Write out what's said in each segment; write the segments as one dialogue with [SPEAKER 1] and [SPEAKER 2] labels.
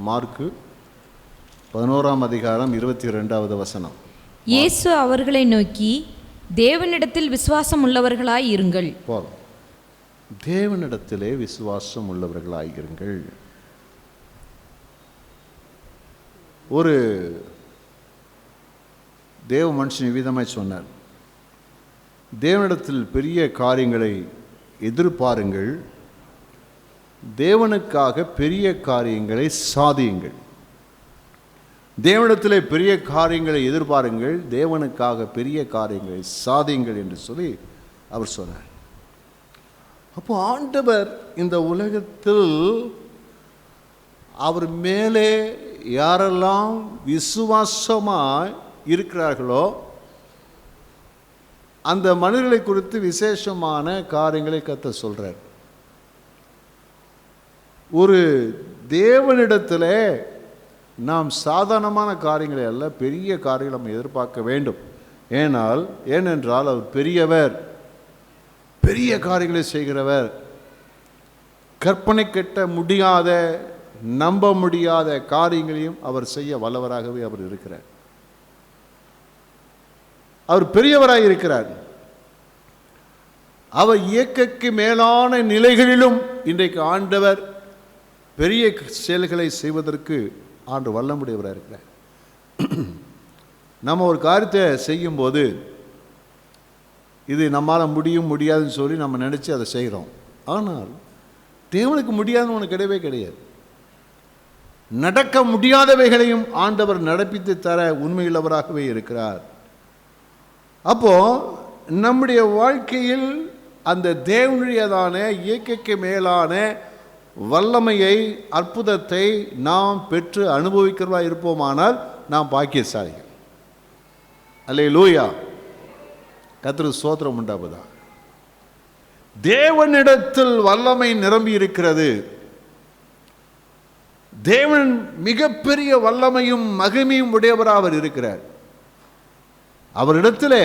[SPEAKER 1] Mark 11:22.
[SPEAKER 2] இயேசு அவர்களை நோக்கி, தேவனிடத்தில் விசுவாசம் உள்ளவர்களாய் இருங்கள்.
[SPEAKER 1] தேவனிடத்திலே விசுவாசம் உள்ளவர்களாயிருங்கள். ஒரு தேவ மனுஷன் விதமாய் சொன்னார், தேவனிடத்தில் பெரிய காரியங்களை எதிர்பாருங்கள், தேவனுக்காக பெரிய காரியங்களை சாதியுங்கள். தேவனிடத்திலே பெரிய காரியங்களை எதிர்பாருங்கள், தேவனுக்காக பெரிய காரியங்களை சாதியுங்கள் என்று சொல்லி அவர் சொன்னார். அப்போ ஆண்டவர் இந்த உலகத்தில் அவர் மேலே யாரெல்லாம் விசுவாசமாய் இருக்கிறார்களோ அந்த மனிதர்களை குறித்து விசேஷமான காரியங்களை கர்த்தர் சொல்றார். ஒரு தேவனிடத்தில் நாம் சாதாரணமான காரியங்களை அல்ல, பெரிய காரியங்களை நம்ம எதிர்பார்க்க வேண்டும். ஏனென்றால் அவர் பெரியவர், பெரிய காரியங்களை செய்கிறவர். கற்பனை கட்ட முடியாத, நம்ப முடியாத காரியங்களையும் அவர் செய்ய வல்லவராகவே அவர் இருக்கிறார். அவர் பெரியவராய் இருக்கிறார். அவர் இயற்கைக்கு மேலான நிலைகளிலும் இன்றைக்கு ஆண்டவர் பெரிய செயல்களை செய்வதற்கு ஆண்டு வல்லமுடையவராக இருக்கிறார். நம்ம ஒரு காரியத்தை செய்யும்போது இது நம்மால் முடியும் முடியாதுன்னு சொல்லி நம்ம நினச்சி அதை செய்கிறோம். ஆனால் தேவனுக்கு முடியாதுன்னு ஒன்று கிடையவே கிடையாது. நடக்க முடியாதவைகளையும் ஆண்டவர் நடப்பித்து தர உண்மையுள்ளவராகவே இருக்கிறார். அப்போ நம்முடைய வாழ்க்கையில் அந்த தேவனுடையதான இயற்கைக்கு மேலான வல்லமையை, அற்புதத்தை நாம் பெற்று அனுபவிக்கிறவா இருப்போமானால் நாம் பாக்கியசாலிகள். அல்லேலூயா, கர்த்தருக்கு ஸ்தோத்திரம் உண்டாவதா. தேவனிடத்தில் வல்லமை நிரம்பி இருக்கிறது. தேவன் மிகப்பெரிய வல்லமையும் மகிமையும் உடையவராக அவர் இருக்கிறார். அவரிடத்தில்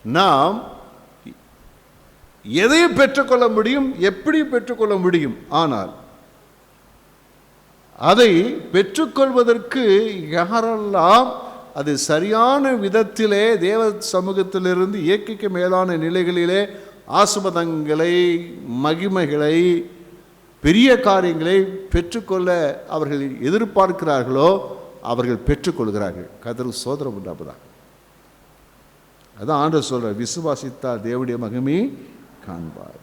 [SPEAKER 1] நாம் எதையும் பெற்றுக்கொள்ள முடியும், எப்படி பெற்றுக்கொள்ள முடியும். ஆனால் அதை பெற்றுக்கொள்வதற்கு யாரெல்லாம் அது சரியான விதத்திலே தேவ சமூகத்திலிருந்து இயற்கைக்கு மேலான நிலைகளிலே ஆசீர்வாதங்களை, மகிமைகளை, பெரிய காரியங்களை பெற்றுக்கொள்ள அவர்கள் எதிர்பார்க்கிறார்களோ அவர்கள் பெற்றுக்கொள்கிறார்கள். கர்த்தருக்கு ஸ்தோத்திரம் உண்டாவதாக. அதான் ஆண்டவர் சொல்றார், விசுவாசித்தால் தேவனுடைய மகிமையை காண்பார்.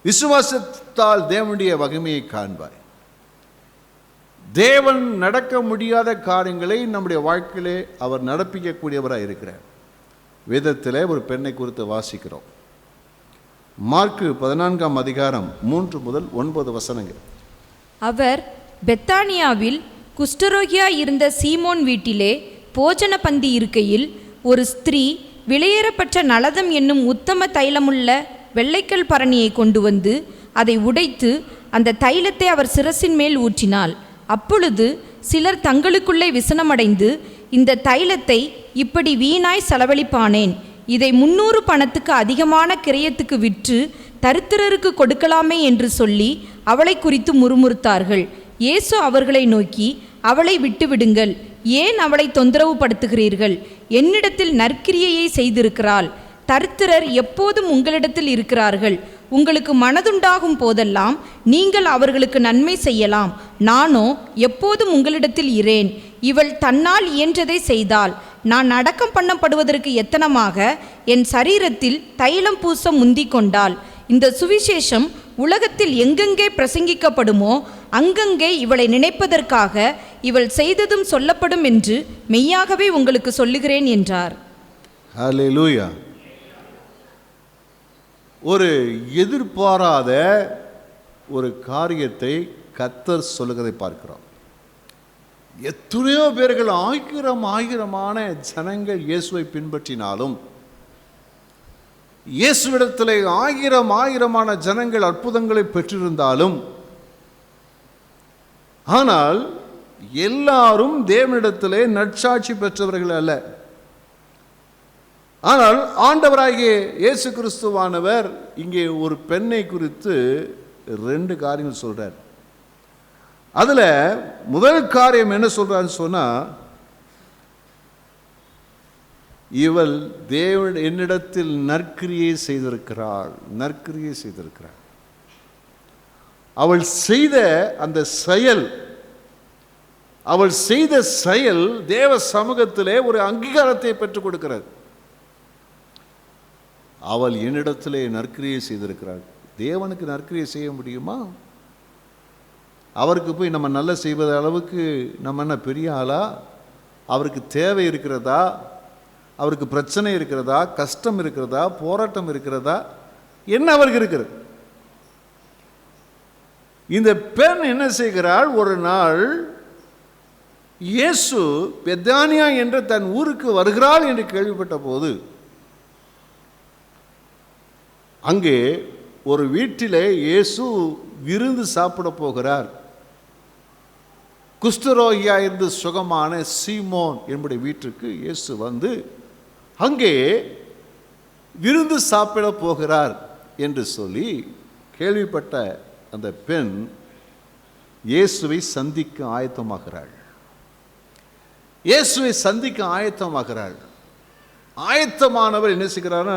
[SPEAKER 1] விசுவாசத்தால் தேவனுடைய மகிமையை காண்பார். தேவன் நடக்க முடியாத காரியங்களை நம்முடைய வாழ்க்கையிலே அவர் நடப்பிக்கக்கூடியவராக இருக்கிறார். வேதத்திலே ஒரு பெண்ணை குறித்து வாசிக்கிறோம். மார்க்கு 14:3-9
[SPEAKER 2] அவர் பெத்தானியாவில் குஷ்டரோகியாய் இருந்த சீமோன் வீட்டிலே போஜன பந்தி இருக்கையில் ஒரு ஸ்திரீ விலையேறப்பட்ட நலதம் என்னும் உத்தம தைலமுள்ள வெள்ளைக்கல் பரணியை கொண்டு வந்து அதை உடைத்து அந்த தைலத்தை அவர் சிரசின் மேல் ஊற்றினாள். அப்பொழுது சிலர் தங்களுக்குள்ளே விசனமடைந்து, இந்த தைலத்தை இப்படி வீணாய் செலவழிப்பானேன், இதை 300 பணத்துக்கு அதிகமான கிரயத்துக்கு விற்று தரித்திரருக்கு கொடுக்கலாமே என்று சொல்லி அவளை குறித்து முறுமுறுத்தார்கள். இயேசு அவர்களை நோக்கி, அவளை விட்டுவிடுங்கள், ஏன் அவளை தொந்தரவு படுத்துகிறீர்கள்? என்னிடத்தில் நற்கிரியையை செய்திருக்கிறாள். தரித்திரர் எப்போதும் உங்களிடத்தில் இருக்கிறார்கள். உங்களுக்கு மனதுண்டாகும் போதெல்லாம் நீங்கள் அவர்களுக்கு நன்மை செய்யலாம். நானோ எப்போதும் உங்களிடத்தில் இரேன். இவள் தன்னால் இயன்றதை செய்தாள். நான் அடக்கம் பண்ணப்படுவதற்கு எத்தனமாக என் சரீரத்தில் தைலம் பூச முந்திக் கொண்டாள். இந்த சுவிசேஷம் உலகத்தில் எங்கெங்கே பிரசங்கிக்கப்படுமோ அங்கங்கே இவளை நினைப்பதற்காக இவள் செய்ததும் சொல்லப்படும் என்று மெய்யாகவே உங்களுக்கு சொல்லுகிறேன் என்றார்.
[SPEAKER 1] ஹல்லேலூயா. ஒரு எதிர்பாராத ஒரு காரியத்தை கர்த்தர் சொல்லுகிறதை பார்க்கிறோம். எத்தனையோ பேர்கள் ஆயிரமான ஜனங்கள் இயேசுவை பின்பற்றினாலும், இயேசுவிடத்திலே ஆயிரமான ஜனங்கள் அற்புதங்களை பெற்றிருந்தாலும், ஆனால் எல்லாரும் தேவனிடத்திலே நற்சாட்சி பெற்றவர்கள் அல்ல. ஆனால் ஆண்டவராகிய இயேசு கிறிஸ்துவானவர் இங்கே ஒரு பெண்ணை குறித்து 2 காரியங்கள் சொல்றார். அதுல முதல் காரியம் என்ன சொல்றான்னு சொன்னா, இவள் தேவன் என்னிடத்தில் நற்கிரியை செய்திருக்கிறாள். நற்கிரியை செய்திருக்கிறாள். அவள் செய்த அந்த செயல், அவள் செய்த செயல் தேவ சமூகத்திலே ஒரு அங்கீகாரத்தை பெற்றுக் கொடுக்கிறது. அவள் என்னிடத்திலே நற்கிரியை செய்திருக்கிறாள். தேவனுக்கு நற்கிரியை செய்ய முடியுமா? அவருக்கு போய் நம்ம நல்ல செய்வது அளவுக்கு நம்ம என்ன பெரிய ஆளா? அவருக்கு தேவை இருக்கிறதா? அவருக்கு பிரச்சனை இருக்கிறதா? கஷ்டம் இருக்கிறதா? போராட்டம் இருக்கிறதா? என்ன அவருக்கு இருக்கிறது? இந்த பெண் என்ன செய்கிறாள்? ஒரு நாள் இயேசு பெத்தானியா என்ற தன் ஊருக்கு வருகிறாள் என்று கேள்விப்பட்ட போது, அங்கே ஒரு வீட்டிலே இயேசு விருந்து சாப்பிட போகிறார். குஷ்டரோகியா இருந்து சுகமான சீமோன் என்புடைய வீட்டுக்கு இயேசு வந்து அங்கே விருந்து சாப்பிட போகிறார் என்று சொல்லி கேள்விப்பட்ட அந்த பெண் இயேசுவை சந்திக்க ஆயத்தமாகிறாள். இயேசுவை சந்திக்க ஆயத்தமாகிறாள். ஆயத்தமானவர் என்ன செய்கிறார்?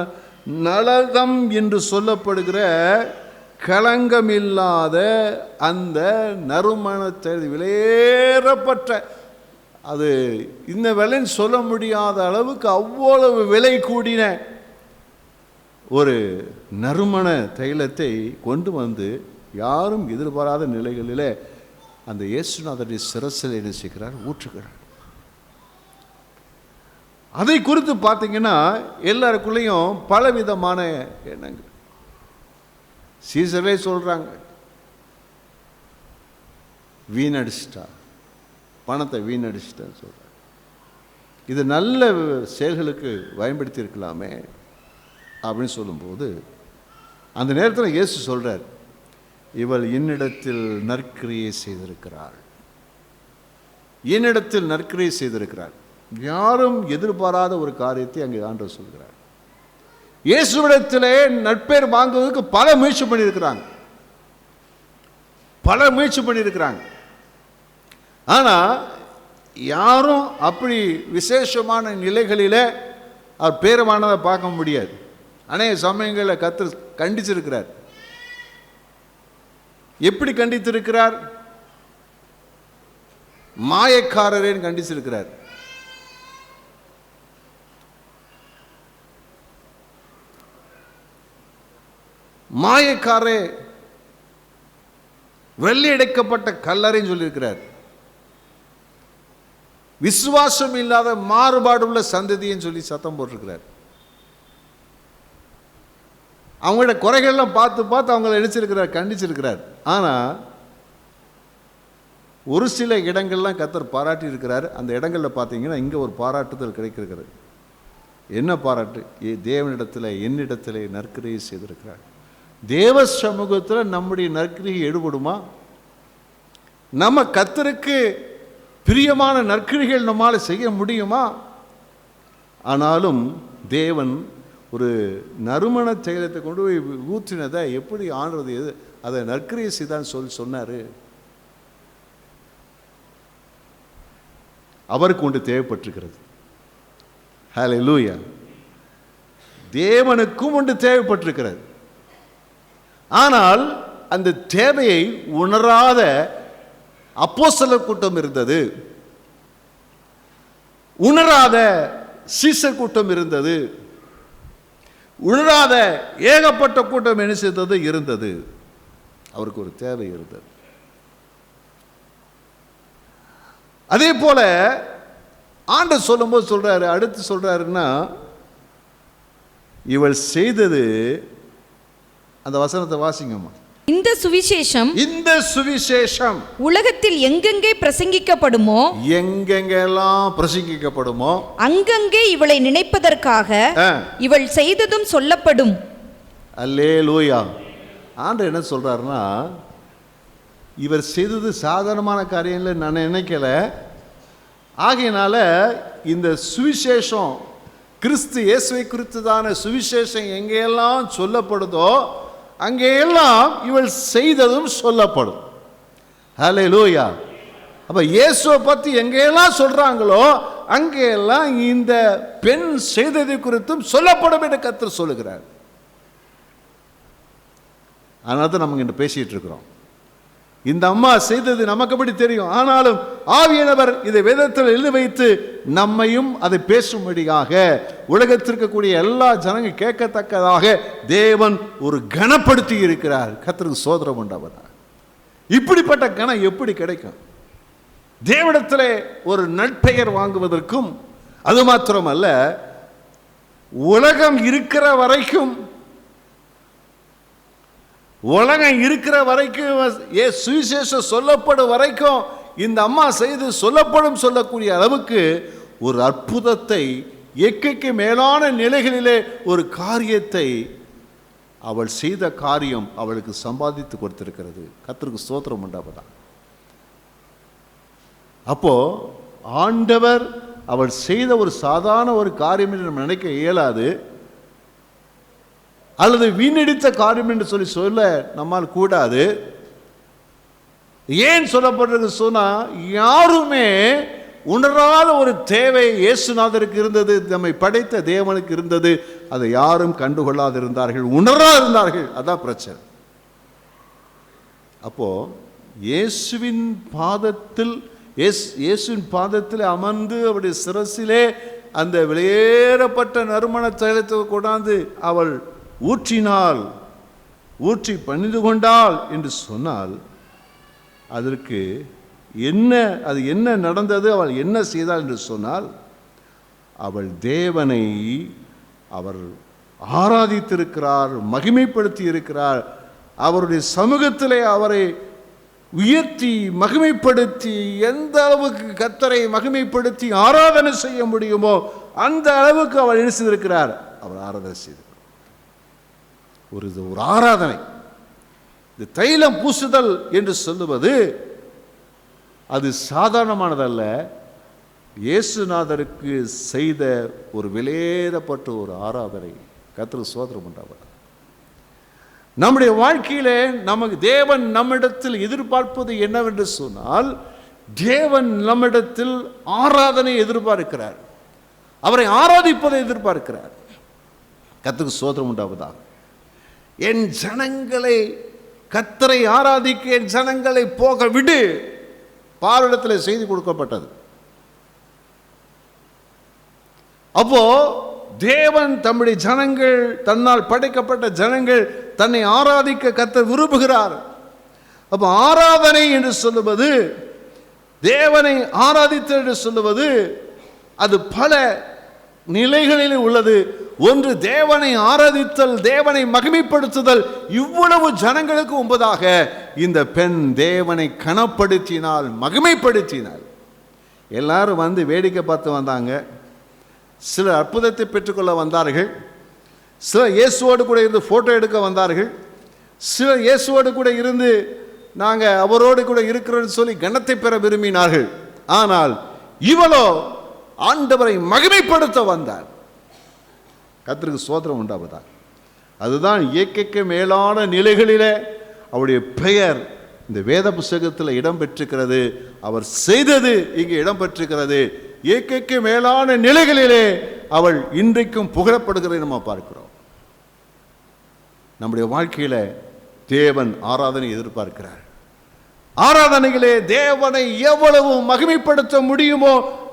[SPEAKER 1] நலதம் என்று சொல்லப்படுகிற களங்கமில்லாத அந்த நறுமணத்தை விலையேறப்பட்ட, அது இந்த விலைன்னு சொல்ல முடியாத அளவுக்கு அவ்வளவு விலை கூடின ஒரு நறுமண தைலத்தை கொண்டு வந்து யாரும் எதிர்பாராத நிலைகளில் அந்த இயேசுநாதருடைய சிரசில் என்ன செய்கிறார்? ஊற்றுகிறார். அதை குறித்து பார்த்தீங்கன்னா எல்லாருக்குள்ளேயும் பலவிதமான எண்ணங்கள். சீசரே சொல்றாங்க, வீணடிச்சிட்டா, பணத்தை வீணடிச்சிட்டான்னு சொல்றாங்க. இது நல்ல செயல்களுக்கு பயன்படுத்தி இருக்கலாமே அப்படின்னு சொல்லும்போது, அந்த நேரத்தில் இயேசு சொல்றார், இவள் என்னிடத்தில் நற்கிரியை செய்திருக்கிறாள். என்னிடத்தில் நற்கிரியை செய்திருக்கிறாள். யாரும் எதிர்பாராத ஒரு காரியத்தை அங்கே ஆண்டவர் சொல்கிறார். இயேசுவிடத்திலே நட்பேர் வாங்குவதற்கு பல முயற்சி பண்ணியிருக்கிறாங்க. ஆனா யாரும் அப்படி விசேஷமான நிலைகளிலே அவர் பேரமானதை பார்க்க முடியாது. அநேக சமயங்களில் கர்த்தர் கண்டிச்சிருக்கிறார். எப்படி கண்டித்திருக்கிறார்? மாயக்காரரேன்னு கண்டிச்சிருக்கிறார். மாயக்காரே, வெள்ளையடைக்கப்பட்ட கல்லறைன்னு சொல்லியிருக்கிறார். விசுவாசம் இல்லாத மாறுபாடுள்ள சந்ததின்னு சொல்லி சத்தம் போட்டிருக்கிறார். அவங்களோட குறைகள்லாம் பார்த்து அவங்கள நினைச்சிருக்கிறார், கண்டிச்சிருக்கிறார். ஆனால் ஒரு சில இடங்கள்லாம் கர்த்தர் பாராட்டி இருக்கிறார். அந்த இடங்களில் பார்த்தீங்கன்னா இங்கே ஒரு பாராட்டுதல் கிடைக்கிறது. என்ன பாராட்டு? தேவனிடத்தில் என்னிடத்தில் நற்கிரியை செய்திருக்கிறார். தேவ சமூகத்தில் நம்முடைய நற்கிரியை எடுபடுமா? நம்ம கர்த்தருக்கு பிரியமான நற்கிரிகள் நம்மால் செய்ய முடியுமா? ஆனாலும் தேவன் ஒரு நறுமண தைலத்தை கொண்டு போய் ஊற்றினதை எப்படி ஆண்டுறது, அதை நற்கிரியை செய்தான் சொன்னார். அவருக்கு ஒன்று தேவைப்பட்டிருக்கிறது. ஹல்லேலூயா. தேவனுக்கும் ஒன்று தேவைப்பட்டிருக்கிறது. ஆனால் அந்த தேவையை உணராத அப்போஸ்தலர் கூட்டம் இருந்தது, உணராத சீசர் கூட்டம் இருந்தது, உணராத ஏகப்பட்ட கூட்டம் என்ன செய்தது இருந்தது. அவருக்கு ஒரு தேவை இருந்தது. அதே போல ஆண்டவர் சொல்லும்போது சொல்றாரு, அடுத்து சொல்றாருன்னா, இவள் செய்தது, அந்த வசனத்தை வாசிங்கம்மா.
[SPEAKER 2] இந்த சுவிசேஷம் உலகத்தில் எங்கெங்கே பிரசங்கிக்கப்படுமோ,
[SPEAKER 1] எங்கெங்கெல்லாம் பிரசங்கிக்கப்படுமோ
[SPEAKER 2] அங்கங்கே இவளை நினைப்பதற்காக இவள் செய்ததும் சொல்லப்படும்.
[SPEAKER 1] அல்லேலூயா. ஆண்டவர் என்ன சொல்றாருன்னா, இவர் செய்தது சாதாரணமான காரியம் இல்லை, நான் நினைக்கல. ஆகையினால இந்த சுவிசேஷம், கிறிஸ்து இயேசுவை குறித்துதான சுவிசேஷம் எங்கெல்லாம் சொல்லப்படுதோ அங்கெல்லாம் இவள் செய்ததும் சொல்லப்படும். ஹல்லேலூயா. அப்ப இயேசுவை பற்றி எங்கெல்லாம் சொல்றாங்களோ அங்கெல்லாம் இந்த பெண் செய்ததை குறித்தும் சொல்லப்படும் என்று கர்த்தர் சொல்லுகிறார். அதனால தான் நம்ம இங்க பேசிட்டு இருக்கிறோம். இந்த அம்மா செய்தது நமக்கு எப்படி தெரியும், ஆனாலும் ஆவியானவர் இதை வேதத்தில் எழுதி வைத்து நம்மையும் அதை பேசும்படியாக உலகத்திற்கு கூடிய எல்லா ஜனங்க கேட்கத்தக்கதாக தேவன் ஒரு கனப்படுத்தி இருக்கிறார். கர்த்தருக்கு ஸ்தோத்திரம் உண்டாவதாக. இப்படிப்பட்ட கனம் எப்படி கிடைக்கும்? தேவனிடத்திலே ஒரு நற்பெயர் வாங்குவதற்கும், அது மாத்திரமல்ல, உலகம் இருக்கிற வரைக்கும் சுவிசேஷம் சொல்லப்படும் வரைக்கும் இந்த அம்மா செய்து சொல்லக்கூடிய அளவுக்கு ஒரு அற்புதத்தை, எக்கைக்கு மேலான நிலைகளிலே ஒரு காரியத்தை அவள் செய்த காரியம் அவளுக்கு சம்பாதித்து கொடுத்திருக்கிறது. கர்த்தருக்கு ஸ்தோத்திரம் உண்டாவதா. அப்போ ஆண்டவர் அவள் செய்த ஒரு சாதாரண ஒரு காரியம் என்று நம்ம நினைக்க இயலாது, அல்லது வீணடித்த காரியம் என்று சொல்ல நம்மால் கூடாது. ஏன் சொல்லப்படுறது சொன்னா, யாருமே உணராத ஒரு தேவை இயேசுநாதருக்கு இருந்தது, நம்மை படைத்த தேவனுக்கு இருந்தது. அதை யாரும் கண்டுகொள்ளாது இருந்தார்கள், உணராது இருந்தார்கள். அதான் பிரச்சனை. அப்போ இயேசுவின் பாதத்தில் அமர்ந்து அவருடைய சிரசிலே அந்த வெளியேறப்பட்ட நறுமண தைலத்தை கொண்டாந்து அவள் ஊற்றி பணிந்து கொண்டாள் என்று சொன்னால், அதற்கு என்ன நடந்தது, அவள் என்ன செய்தாள் என்று சொன்னால், அவள் தேவனை அவர் ஆராதித்திருக்கிறார், மகிமைப்படுத்தி இருக்கிறார். அவருடைய சமூகத்திலே அவரை உயர்த்தி மகிமைப்படுத்தி, எந்த அளவுக்கு கர்த்தரை மகிமைப்படுத்தி ஆராதனை செய்ய முடியுமோ அந்த அளவுக்கு அவள் என்ன செய்திருக்கிறார், அவர் ஆராதனை செய்தார். ஒரு ஆராதனை. இந்த தைலம் பூசுதல் என்று சொல்லுவது அது சாதாரணமானதல்ல. இயேசுநாதருக்கு செய்த ஒரு விலையேறப்பட்ட ஒரு ஆராதனை. கர்த்தருக்கு ஸ்தோத்திரம் உண்டாவதாக. நம்முடைய வாழ்க்கையிலே நமக்கு தேவன் நம்மிடத்தில் எதிர்பார்ப்பது என்னவென்று சொன்னால், தேவன் நம்மிடத்தில் ஆராதனை எதிர்பார்க்கிறார், அவரை ஆராதிப்பதை எதிர்பார்க்கிறார். கர்த்தருக்கு ஸ்தோத்திரம் உண்டாவதாக. என் ஜனங்களை கர்த்தரை ஆராதிக்க என் ஜனங்களை போக விடு, பார்வனிடத்தில் செய்தி கொடுக்கப்பட்டது. அப்போ தேவன் தம்முடைய ஜனங்கள், தன்னால் படைக்கப்பட்ட ஜனங்கள் தன்னை ஆராதிக்க கர்த்தர் விரும்புகிறார். அப்போ ஆராதனை என்று சொல்லுவது, தேவனை ஆராதித்தல் என்று சொல்லுவது, அது பல நிலைகளில் உள்ளது. ஒன்று தேவனை ஆராதித்தல், தேவனை மகிமைப்படுத்துதல். இவ்வளவு ஜனங்களுக்கு முன்பதாக இந்த பெண் தேவனை கனப்படுத்தினாள், மகிமைப்படுத்தினாள். எல்லாரும் வந்து வேடிக்கை பார்த்து வந்தாங்க. சிலர் அற்புதத்தை பெற்றுக்கொள்ள வந்தார்கள், சிலர் இயேசுவோடு கூட இருந்து ஃபோட்டோ எடுக்க வந்தார்கள், சிலர் இயேசுவோடு கூட இருந்து நாங்கள் அவரோடு கூட இருக்கிறோன்னு சொல்லி கனத்தை பெற விரும்பினார்கள். ஆனால் இவளோ ஆண்டவரை மகிமைப்படுத்த வந்தார். கர்த்தருக்கு ஸ்தோத்திரம் உண்டாவதா. அதுதான் இயற்கைக்கு மேலான நிலைகளிலே அவருடைய பெயர் இந்த வேத புஸ்தகத்தில் இடம்பெற்றிருக்கிறது. அவர் செய்தது இங்கே இடம்பெற்றிருக்கிறது. இயற்கைக்கு மேலான நிலைகளிலே அவள் இன்றைக்கும் புகழப்படுகிறதை நம்ம பார்க்கிறோம். நம்முடைய வாழ்க்கையில தேவன் ஆராதனை எதிர்பார்க்கிறார். ஆராதனைகளே தேவனை எவ்வளவு மகிமைப்படுத்த முடியுமோ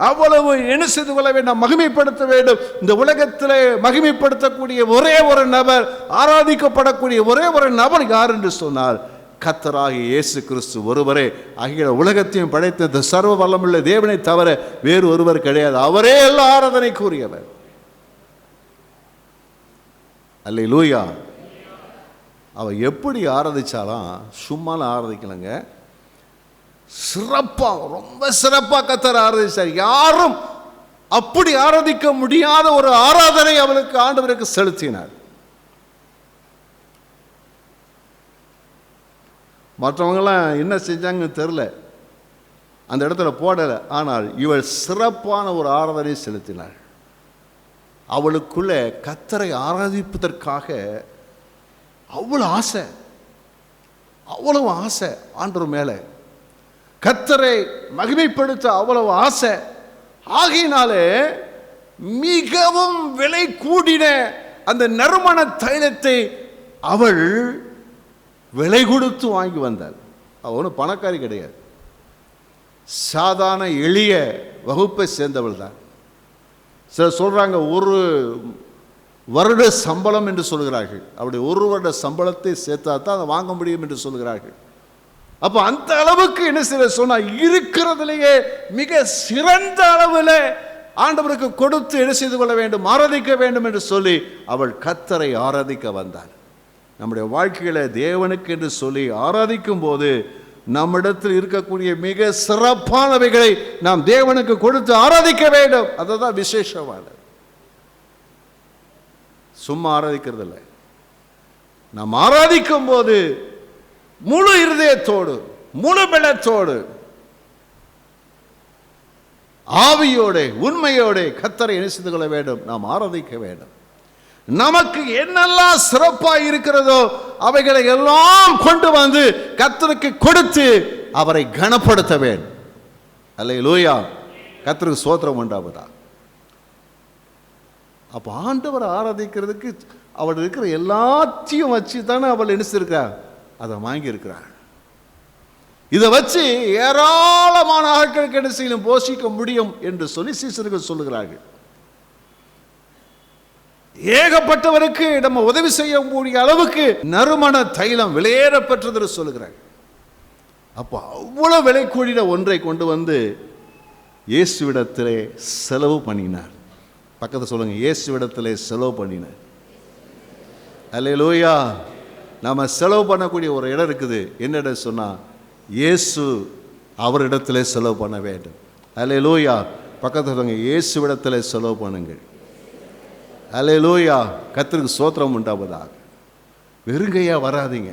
[SPEAKER 1] அவ்வளவு என்ன செய்து கொள்ள வேண்டும், மகிமைப்படுத்த வேண்டும். இந்த உலகத்திலே மகிமைப்படுத்தக்கூடிய ஒரே ஒரு நபர், ஆராதிக்கப்படக்கூடிய ஒரே ஒரு நபர் யார் என்று சொன்னால் கர்த்தராகிய இயேசு கிறிஸ்து ஒருவரே. அகில உலகத்தையும் படைத்த இந்த சர்வ வல்லமுள்ள தேவனை தவிர வேறு ஒருவர் கிடையாது. அவரே எல்லா ஆராதனைக்குரியவர். அல்லேலூயா. அவ எப்படி ஆராதிச்சாலும் சும்மாலாம் ஆராதிக்கலங்க, சிறப்பா, ரொம்ப சிறப்பா கர்த்தர் ஆராதிச்சார். யாரும் அப்படி ஆராதிக்க முடியாத ஒரு ஆராதனை அவளுக்கு ஆண்டவருக்கு செலுத்தினார். மற்றவங்களாம் என்ன செஞ்சாங்கன்னு தெரில, அந்த இடத்துல போடலை. ஆனால் இவள் சிறப்பான ஒரு ஆராதனை செலுத்தினாள். அவளுக்குள்ள கர்த்தரை ஆராதிப்பதற்காக அவ்வளவு ஆசை, அவ்வளவு ஆசை ஆண்டவர் மேலே. கர்த்தரை மகிமைப்படுத்த அவ்வளவு ஆசை. ஆகையினாலே மிகவும் விலை கூடின அந்த நறுமண தைலத்தை அவள் விலை கொடுத்து வாங்கி வந்தாள். அவனும் பணக்காரி கிடையாது, சாதாரண எளிய வகுப்பை சேர்ந்தவள் தான். சிலர் சொல்றாங்க ஒரு வருட சம்பளம் என்று சொல்கிறார்கள். அவருடைய ஒரு வருட சம்பளத்தை சேர்த்தா தான் அதை வாங்க முடியும் என்று சொல்கிறார்கள். அப்போ அந்த அளவுக்கு என்ன செய்ய சொன்னா, இருக்கிறதுலேயே மிக சிறந்த அளவில் ஆண்டவருக்கு கொடுத்து என்ன செய்து கொள்ள வேண்டும், ஆராதிக்க வேண்டும் என்று சொல்லி அவள் கர்த்தரை ஆராதிக்க வந்தாள். நம்முடைய வாழ்க்கையில தேவனுக்கு என்று சொல்லி ஆராதிக்கும் போது நம்மிடத்தில் இருக்கக்கூடிய மிக சிறப்பானவைகளை நாம் தேவனுக்கு கொடுத்து ஆராதிக்க வேண்டும். அதுதான் விசேஷமானது. சும்மா ஆராதிக்கிறது இல்லை. நாம் ஆராதிக்கும் போது முழு இருதயத்தோடு, முழு பலத்தோடு, ஆவியோட, உண்மையோட கர்த்தரை நேசித்துக் கொள்ள வேண்டும். நாம் ஆராதிக்க வேண்டும். நமக்கு என்னெல்லாம் சிறப்பாக இருக்கிறதோ அவைகளை எல்லாம் கொண்டு வந்து கர்த்தருக்கு கொடுத்து அவரை கனப்படுத்த வேண்டும். அல்லேலூயா, கர்த்தருக்கு ஸ்தோத்திரம் உண்டாவதா. அப்ப ஆண்டவரை ஆராதிக்கிறதுக்கு அவள் இருக்கிற எல்லாத்தையும் வச்சு தானே அவள் நினைச்சிருக்கிறார், அதை வாங்கி இருக்கிறாள். இதை வச்சு ஏராளமான ஆட்களுக்கு என்ன செய்யணும், போஷிக்க முடியும் என்று சொல்லி சீசர்கள் சொல்லுகிறார்கள். ஏகப்பட்டவருக்கு நம்ம உதவி செய்ய முடிய அளவுக்கு நறுமண தைலம் விலையேறப்பட்டது சொல்லுகிறார்கள். அப்போ அவ்வளவு விலை கூடின ஒன்றை கொண்டு வந்து இயேசுவிடத்திலே செலவு பண்ணினார். பக்கத்தை சொல்லுங்க, இயேசுவிடத்திலே செலவு பண்ணினார். அல்லேலூயா. நம்ம செலவு பண்ணக்கூடிய ஒரு இடம் இருக்குது. என்ன இடம் சொன்னா, இயேசு அவரிடத்திலே செலவு பண்ண வேண்டும். அல்லேலூயா. பக்கத்தில் சொல்லுங்க, இயேசுவிடத்திலே செலவு பண்ணுங்கள். அல்லேலூயா, கர்த்தருக்கு ஸ்தோத்திரம் உண்டாவதாக. வெறுங்கையா வராதீங்க,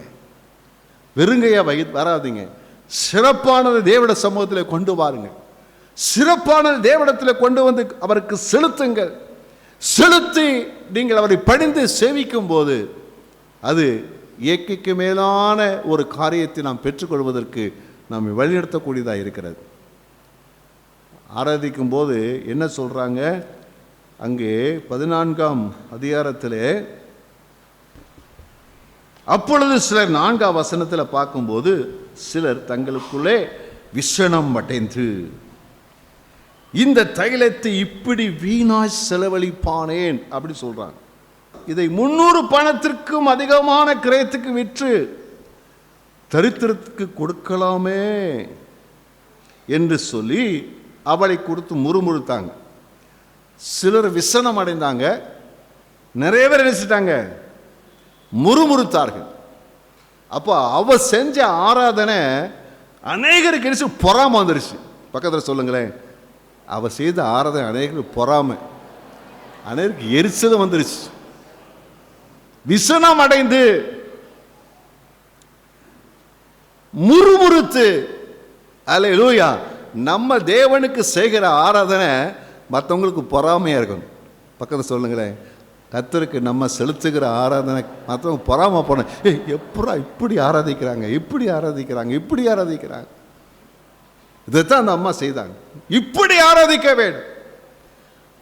[SPEAKER 1] வெறுங்கையா வராதீங்க. சிறப்பானது தேவனுடைய சமூகத்தில் கொண்டு வாருங்க. சிறப்பானது தேவனிடத்தில் கொண்டு வந்து அவருக்கு செலுத்துங்கள். செலுத்தி நீங்கள் அவரை பணிந்து சேவிக்கும் போது அது இயற்கைக்கு மேலான ஒரு காரியத்தை நாம் பெற்றுக்கொள்வதற்கு நாம் வழிநடத்தக்கூடியதாக இருக்கிறது. ஆராதிக்கும் போது என்ன சொல்றாங்க, அங்கே 14ஆம் அதிகாரத்திலே அப்பொழுது சிலர் 4ஆம் வசனத்தில் பார்க்கும்போது சிலர் தங்களுக்குள்ளே விசனம் அடைந்து இந்த தைலத்தை இப்படி வீணாய் செலவழிப்பானேன் அப்படி சொல்றாங்க. இதை 300 பணத்திற்கும் அதிகமான கிரயத்துக்கு விற்று தரித்திரத்துக்கு கொடுக்கலாமே என்று சொல்லி அவளை கொடுத்து முறுமுறுத்தாங்க. சிலர் விசனம் அடைந்தாங்க, நிறைய பேர் நினைச்சிட்டாங்க, முறுமுறுத்தார்கள். அப்போ அவ செஞ்ச ஆராதனை அநேகருக்கு நினைச்சு பொறாம வந்துருச்சு. பக்கத்தில் சொல்லுங்களேன், அவ செய்த ஆராதனை அநேகருக்கு பொறாம, அநேகருக்கு எரிச்சலும் வந்துருச்சு. விசனம் அடைந்து முறுமுறுத்து. அல்லேலூயா. நம்ம தேவனுக்கு செய்கிற ஆராதனை மற்றவங்களுக்கு பொறாமையாக இருக்கணும். பக்கத்தில் சொல்லுங்களேன், கர்த்தருக்கு நம்ம செலுத்துகிற ஆராதனை மற்றவங்க பொறாம போன, எப்படா இப்படி ஆராதிக்கிறாங்க, இப்படி ஆராதிக்கிறாங்க, இப்படி ஆராதிக்கிறாங்க. இதைத்தான் அந்த அம்மா செய்தாங்க. இப்படி ஆராதிக்க வேண்டும்.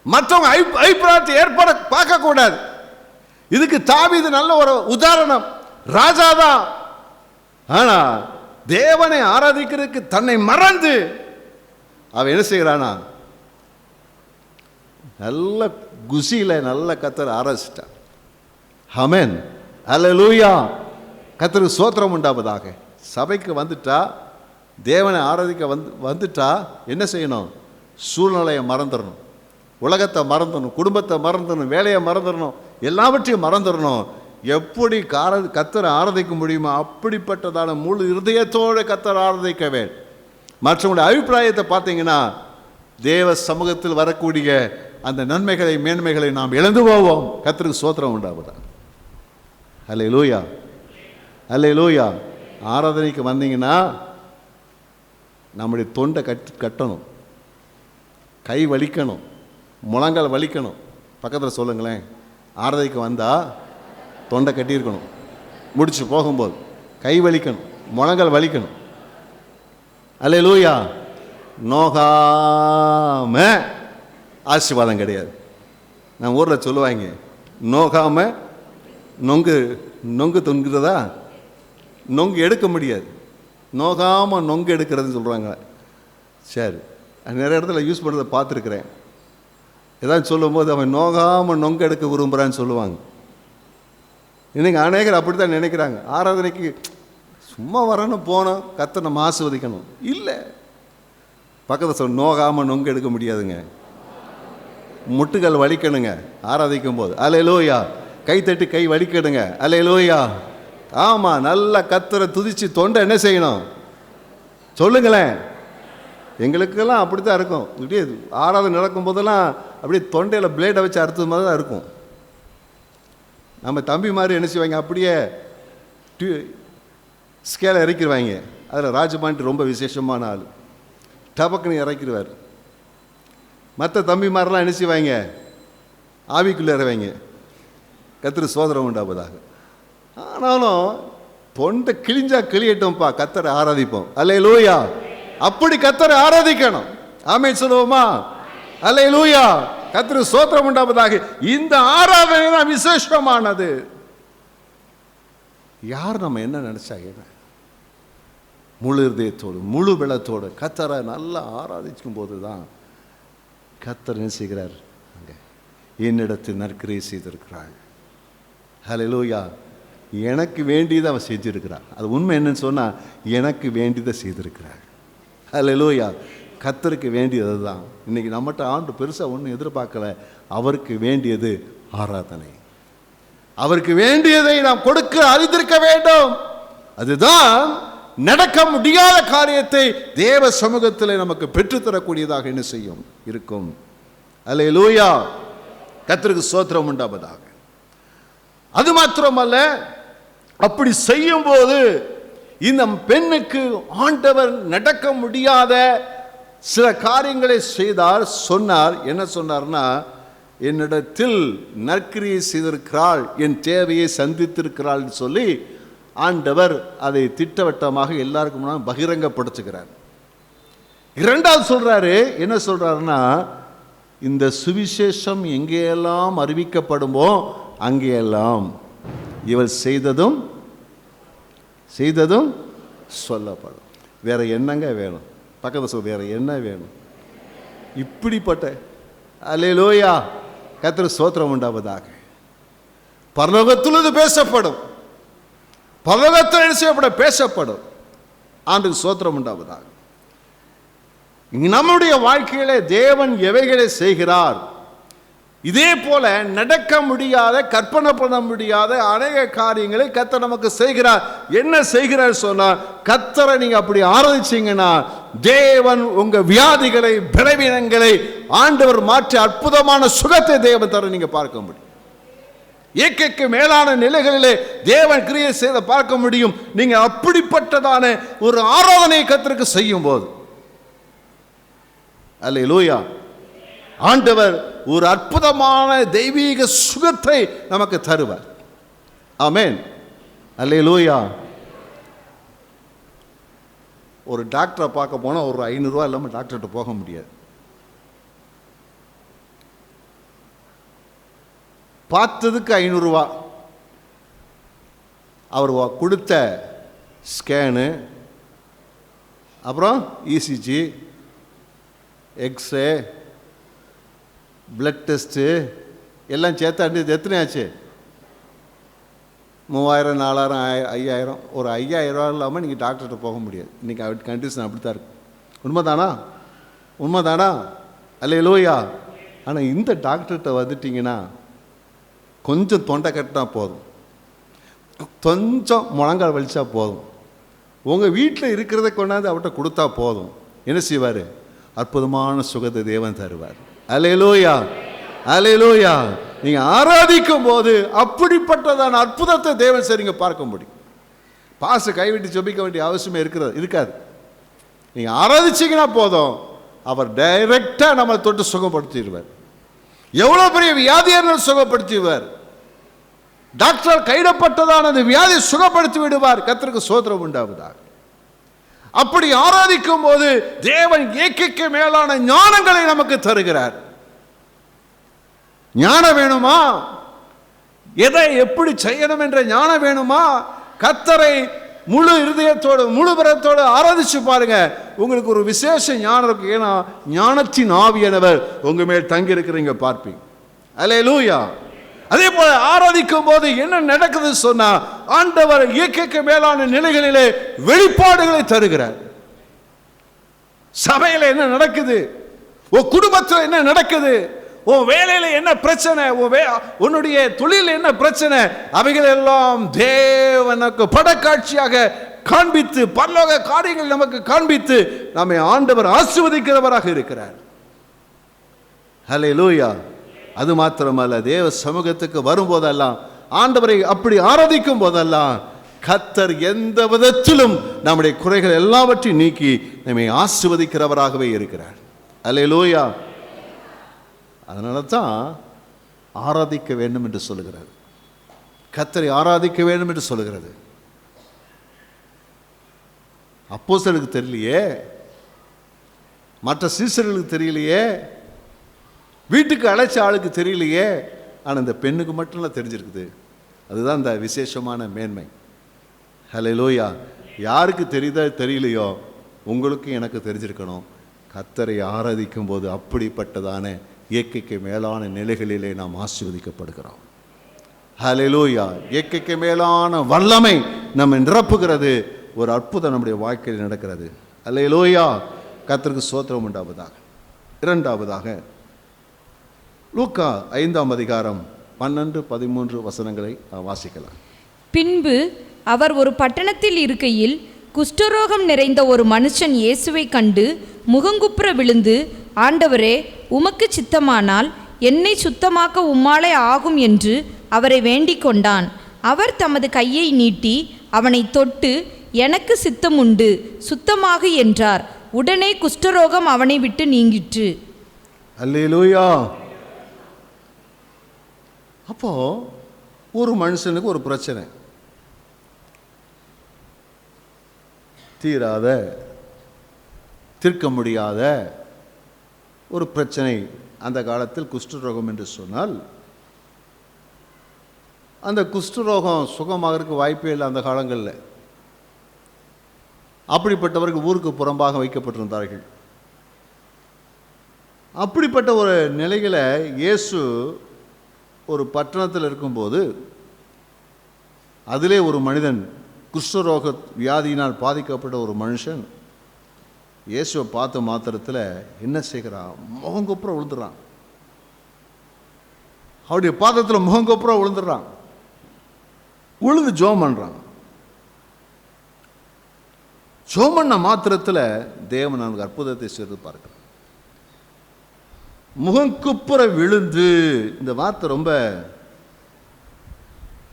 [SPEAKER 1] மற்றவங்க அபிப்பிராயத்தை ஏற்பட பார்க்கக்கூடாது. இதுக்கு தாவீது நல்ல ஒரு உதாரணம், ராஜாதான். ஆனா தேவனை ஆராதிக்கிறதுக்கு தன்னை மறந்து அவன் என்ன செய்கிறானா, நல்ல குசியில நல்ல கர்த்தரை ஆராதிச்சிட்டான். ஆமென், அல்லேலூயா. கர்த்தருக்கு ஸ்தோத்திரம் உண்டாவதாக. சபைக்கு வந்துட்டா, தேவனை ஆராதிக்க வந்துட்டா என்ன செய்யணும், சூழ்நிலையை மறந்துடணும், உலகத்தை மறந்துடணும், குடும்பத்தை மறந்துடணும், வேலையை மறந்துடணும், எல்லாவற்றையும் மறந்துடணும். எப்படி கர்த்தரை ஆராதிக்க முடியுமோ அப்படிப்பட்டதான முழு இருதயத்தோடு கர்த்தரை ஆராதிக்க வேண்டும். மற்றவங்களுடைய அபிப்பிராயத்தை பார்த்தீங்கன்னா தேவ சமூகத்தில் வரக்கூடிய அந்த நன்மைகளை மேன்மைகளை நாம் இழந்து போவோம். கர்த்தருக்கு ஸ்தோத்திரம் உண்டாவதா. அல்லேலூயா, அல்லேலூயா. ஆராதனைக்கு வந்தீங்கன்னா நம்முடைய தொண்டை கட்டணும், கை வலிக்கணும், முழங்கால் வலிக்கணும். பக்கத்தில் சொல்லுங்களேன், ஆராதனைக்கு வந்தால் தொண்டை கட்டியிருக்கணும், முடிச்சு போகும்போது கை வலிக்கணும், முழங்கால் வலிக்கணும். அல்லேலூயா. நோகாம ஆசீர்வாதம் கிடையாது. நான் ஊரில் சொல்லுவாங்க, நோகாம நொங்கு தொங்குறதா, நொங்கு எடுக்க முடியாது. நோகாமல் நொங்கு எடுக்கிறதுன்னு சொல்கிறாங்க. சரி, நிறைய இடத்துல யூஸ் பண்ணுறதை பார்த்துருக்குறேன். ஏதாவது சொல்லும்போது அவன் நோகாமல் நொங்கு எடுக்க விரும்புகிறான்னு சொல்லுவாங்க. இன்னைக்கு அநேகர் அப்படி தான் நினைக்கிறாங்க. ஆராதனைக்கு சும்மா வரணும், போனோம், கர்த்தரை நம்ம ஆசீர்வதிக்கணும். இல்லை, பக்கத்தில் சொல்ல, நோகாமல் நொங்கு எடுக்க முடியாதுங்க. முட்டுகள் வலிக்கணுங்க ஆராதிக்கும் போது. அல்லேலூயா. கை தட்டி கை வலிக்கணுங்க. அல்லேலூயா. ஆமாம், நல்லா கர்த்தரை துதிச்சு தொண்டை என்ன செய்யணும் சொல்லுங்களேன். எங்களுக்கெல்லாம் அப்படி தான் இருக்கும். இப்படியே ஆராதனை நடக்கும் போதெல்லாம் அப்படியே தொண்டையில் பிளேடை வச்சு அறுத்தது மாதிரி தான் இருக்கும். நம்ம தம்பி மாதிரி என்ன செய்வாங்க, அப்படியே ஸ்கேலை இறக்கிடுவாங்க. அதில் ராஜபாண்டி ரொம்ப விசேஷமான ஆள், டபக்குன்னு இறக்கிடுவார். மற்ற தம்பி மாதிரிலாம் என்ன செய்வாங்க, ஆவிக்குள்ளே இறவாங்க. கர்த்தர் சோதரம் உண்டாவதாக. ஆனாலும் தொண்டை கிழிஞ்சா கிளியட்டும்ப்பா, கர்த்தரை ஆராதிப்போம். அல்லேலூயா. அப்படி கர்த்தரை ஆராதிக்கணும். ஆமென் சொல்லுவோமா? அல்லேலூயா. கர்த்தர் சோதரம் உண்டாவதாக. இந்த ஆராதனை தான் விசேஷமானது. யார் நம்ம என்ன நினைச்சா என்ன, முழு இதயத்தோடு முழு பலத்தோடு கர்த்தரை நல்லா ஆராதிக்கும் போது தான் கர்த்தர் என்ன செய்கிறார், அங்கே என்னிடத்தில் நற்கிரியை செய்திருக்கிறாள். ஹல்லேலூயா. எனக்கு வேண்டியதை அவன் செஞ்சிருக்கிறாள். அது உண்மை என்னன்னு சொன்னால், எனக்கு வேண்டியதை செய்திருக்கிறாள். ஹல்லேலூயா. கர்த்தருக்கு வேண்டியது தான். இன்றைக்கி நம்மகிட்ட ஆண்டு பெருசாக ஒன்றும் எதிர்பார்க்கல. அவருக்கு வேண்டியது ஆராதனை. அவருக்கு வேண்டியதை நாம் கொடுக்க அறிந்திருக்க வேண்டும். அதுதான் நடக்க முடியாத காரியத்தை தேவ சமூகத்தில் நமக்கு பெற்றுத்தரக்கூடியதாக என்ன செய்யும் இருக்கும். அல்லேலூயா. கர்த்தருக்கு ஸ்தோத்திரம் உண்டாவதாக. அது மாத்திரமல்ல, அப்படி செய்யும் போது இந்த பெண்ணுக்கு ஆண்டவர் நடக்க முடியாத சில காரியங்களை செய்தார். சொன்னார். என்ன சொன்னார்னா, என்னிடத்தில் நற்கிரியை செய்திருக்கிறாள், என் தேவையை சந்தித்திருக்கிறாள் சொல்லி ஆண்டவர் அதை திட்டவட்டமாக எல்லாருக்கும் முன்னாடி பகிரங்கப்படுத்துகிறார். இரண்டாவது சொல்றாரு. என்ன சொல்றாருன்னா, இந்த சுவிசேஷம் எங்கேயெல்லாம் அறிவிக்கப்படுமோ அங்கேயெல்லாம் இவள் செய்ததும் சொல்லப்படும். வேற என்னங்க வேணும்? பக்கத்தில் சொல், வேற என்ன வேணும்? இப்படிப்பட்ட அல்லேலூயா. கர்த்தர் ஸ்தோத்திரம் உண்டாவதாக. பரலோகத்தில் இது பேசப்படும். பரலோகத்தில் என்ன செய்யப்படும்? பேசப்படும். ஆண்டுக்கு ஸ்தோத்திரம் உண்டாவதாக. நம்முடைய வாழ்க்கையிலே தேவன் எவைகளை செய்கிறார், இதே போல நடக்க முடியாத, கற்பனை பண்ண முடியாத அநேக காரியங்களை கர்த்தர் நமக்கு செய்கிறார். என்ன செய்கிறார் சொன்னால், கர்த்தரை நீங்க அப்படி ஆராதிச்சீங்கன்னா தேவன் உங்க வியாதிகளை, பலவீனங்களை ஆண்டவர் மாற்றி அற்புதமான சுகத்தை தேவன் தர நீங்க பார்க்க முடியும். இயற்கைக்கு மேலான நிலைகளிலே தேவன் கிரியை செய்த பார்க்க முடியும். நீங்க அப்படிப்பட்டதான ஒரு ஆராதனை கர்த்தருக்கு செய்யும் போது, அல்லேலூயா, ஆண்டவர் ஒரு அற்புதமான தெய்வீக சுகத்தை நமக்கு தருவார். ஆமென். அல்லேலூயா. ஒரு டாக்டரை பார்க்க போனால் ஒரு 500 ரூபா இல்லாமல் டாக்டர்கிட்ட போக முடியாது. பார்த்ததுக்கு 500 ரூபா. அவர் கொடுத்த ஸ்கேனு, அப்புறம் இசிஜி, எக்ஸ்ரே, பிளட் டெஸ்ட்டு எல்லாம் சேர்த்து எத்தனை ஆச்சு? 3000, 4000, 5000. ஒரு 5000 ரூபா இல்லாமல் நீங்கள் டாக்டர்கிட்ட போக முடியாது. இன்றைக்கி கண்டிஷன் அப்படி தான் இருக்கு. உண்மைதானா? அல்லேலூயா. ஆனால் இந்த டாக்டர்கிட்ட வந்துட்டிங்கன்னா கொஞ்சம் தொண்டை கட்டினா போதும், கொஞ்சம் முழங்கால் வலிச்சா போதும், உங்கள் வீட்டில் இருக்கிறத கொண்டாந்து அவர்கிட்ட கொடுத்தா போதும். என்ன செய்வார்? அற்புதமான சுகத்தை தேவன் தருவார். அல்லேலூயா. அல்லேலூயா. நீங்க ஆராதிக்கும் போது அப்படிப்பட்டதான அற்புதத்தை தேவன் சரிங்க பார்க்க முடியும். பாச கைவிட்டு ஜெபிக்க வேண்டிய அவசியமே இருக்காது. நீங்க ஆராதிச்சீங்கன்னா போதும், அவர் டைரக்டா நம்ம தொட்டு சுகப்படுத்திடுவார். எவ்வளவு பெரிய வியாதியை சுகப்படுத்திடுவார். டாக்டர் கைவிடப்பட்டதான அந்த வியாதியை சுகப்படுத்தி விடுவார். கர்த்தருக்கு ஸ்தோத்திரம் உண்டாவதாக. அப்படி ஆராதிக்கும் போது தேவன் ஏக்கைக்கு மேலான ஞானங்களை நமக்கு தருகிறார். ஞானம் வேணுமா? எதை எப்படி செய்யணும் என்ற ஞானம் வேணுமா? கர்த்தரை முழு இருதயத்தோடு முழு பரத்தோடு ஆராதிச்சு பாருங்க, உங்களுக்கு ஒரு விசேஷ ஞானம் இருக்கு. ஏன்னா ஞானத்தின் ஆவியானவர் உங்க மேல் தங்கி இருக்கிறீங்க பார்ப்பீங்க. அல்லேலூயா. அதே போல ஆராதிக்கும் போது என்ன நடக்குது சொன்னா, ஆண்டவர் இயற்கைக்கு மேலான நிலைகளிலே வெளிப்பாடுகளை தருகிறார். சபையில என்ன நடக்குது, உன் குடும்பத்தில் என்ன நடக்குது, உன் வேலையில என்ன பிரச்சனை, உன்னுடைய தொழில் என்ன பிரச்சனை, அவைகள் எல்லாம் தேவனுக்கு படக்காட்சியாக காண்பித்து பரலோக காரியங்கள் நமக்கு காண்பித்து நம்மை ஆண்டவர் ஆசீர்வதிக்கிறவராக இருக்கிறார். ஹல்லேலூயா. அது மாத்திரமல்ல, தேவ சமூகத்துக்கு வரும்போதெல்லாம், ஆண்டவரை அப்படி ஆராதிக்கும் போதெல்லாம் கர்த்தர் எந்த விதத்திலும் நம்முடைய குறைகள் எல்லாவற்றையும் நீக்கி நம்மை ஆசீர்வதிக்கிறவராகவே இருக்கிறார். அல்லேலூயா. அதனால தான் ஆராதிக்க வேண்டும் என்று சொல்லுகிறது, கர்த்தரை ஆராதிக்க வேண்டும் என்று சொல்லுகிறது. அப்போஸ்தலருக்கு தெரியலையே, மற்ற சீசர்களுக்கு தெரியலையே, வீட்டுக்கு அழைச்ச ஆளுக்கு தெரியலையே, ஆனால் இந்த பெண்ணுக்கு மட்டும்லாம் தெரிஞ்சிருக்குது. அதுதான் இந்த விசேஷமான மேன்மை. ஹல்லேலூயா. யாருக்கு தெரியுதோ தெரியலையோ, உங்களுக்கு எனக்கு தெரிஞ்சிருக்கணும், கர்த்தரை ஆராதிக்கும் போது அப்படிப்பட்டதான இயற்கைக்கு மேலான நிலைகளிலே நாம் ஆசீர்வதிக்கப்படுகிறோம். ஹல்லேலூயா. இயற்கைக்கு மேலான வல்லமை நம்ம நிரப்புகிறது. ஒரு அற்புதம் நம்முடைய வாழ்க்கையில் நடக்கிறது. ஹல்லேலூயா. கர்த்தருக்கு ஸ்தோத்திரம் உண்டாவதாக. இரண்டாவதாக லூக்கா 5ஆம் அதிகாரம் 12-13 வசனங்களை வாசிக்கலாம்.
[SPEAKER 2] பின்பு அவர் ஒரு பட்டணத்தில் இருக்கையில் குஷ்டரோகம் நிறைந்த ஒரு மனுஷன் இயேசுவை கண்டு முகங்குப்புற விழுந்து, ஆண்டவரே, உமக்கு சித்தமானால் என்னை சுத்தமாக்க உம்மாலே ஆகும் என்று அவரை வேண்டிக் கொண்டான். அவர் தமது கையை நீட்டி அவனை தொட்டு, எனக்கு சித்தம் உண்டு, சுத்தமாகு என்றார். உடனே குஷ்டரோகம் அவனை விட்டு நீங்கிற்று.
[SPEAKER 1] அல்லேலூயா. அப்போ ஒரு மனுஷனுக்கு ஒரு பிரச்சனை, தீராத தீர்க்க முடியாத ஒரு பிரச்சனை. அந்த காலத்தில் குஷ்டரோகம் என்று சொன்னால், அந்த குஷ்டரோகம் சுகமாகிறதுக்கு வாய்ப்பே இல்லை அந்த காலங்களில். அப்படிப்பட்டவர்கள் ஊருக்கு புறம்பாக வைக்கப்பட்டிருந்தார்கள். அப்படிப்பட்ட ஒரு நிலையில் இயேசு ஒரு பட்டணத்தில் இருக்கும்போது, அதிலே ஒரு மனிதன், குஷ்டரோக வியாதியினால் பாதிக்கப்பட்ட ஒரு மனுஷன் இயேசுவை பார்த்த மாத்திரத்தில் என்ன செய்கிறான், முகங்கொப்புற விழுந்துடுறான். அவருடைய பாதத்தில் முகங்கொப்புற விழுந்துடுறான். விழுந்து ஜோம் பண்ணுறான். ஜோம் பண்ண மாத்திரத்தில் தேவன் அவனுக்கு அற்புதத்தை செய்து பார்க்கிறான். முகங்குப்புற விழுந்து, இந்த வார்த்தை ரொம்ப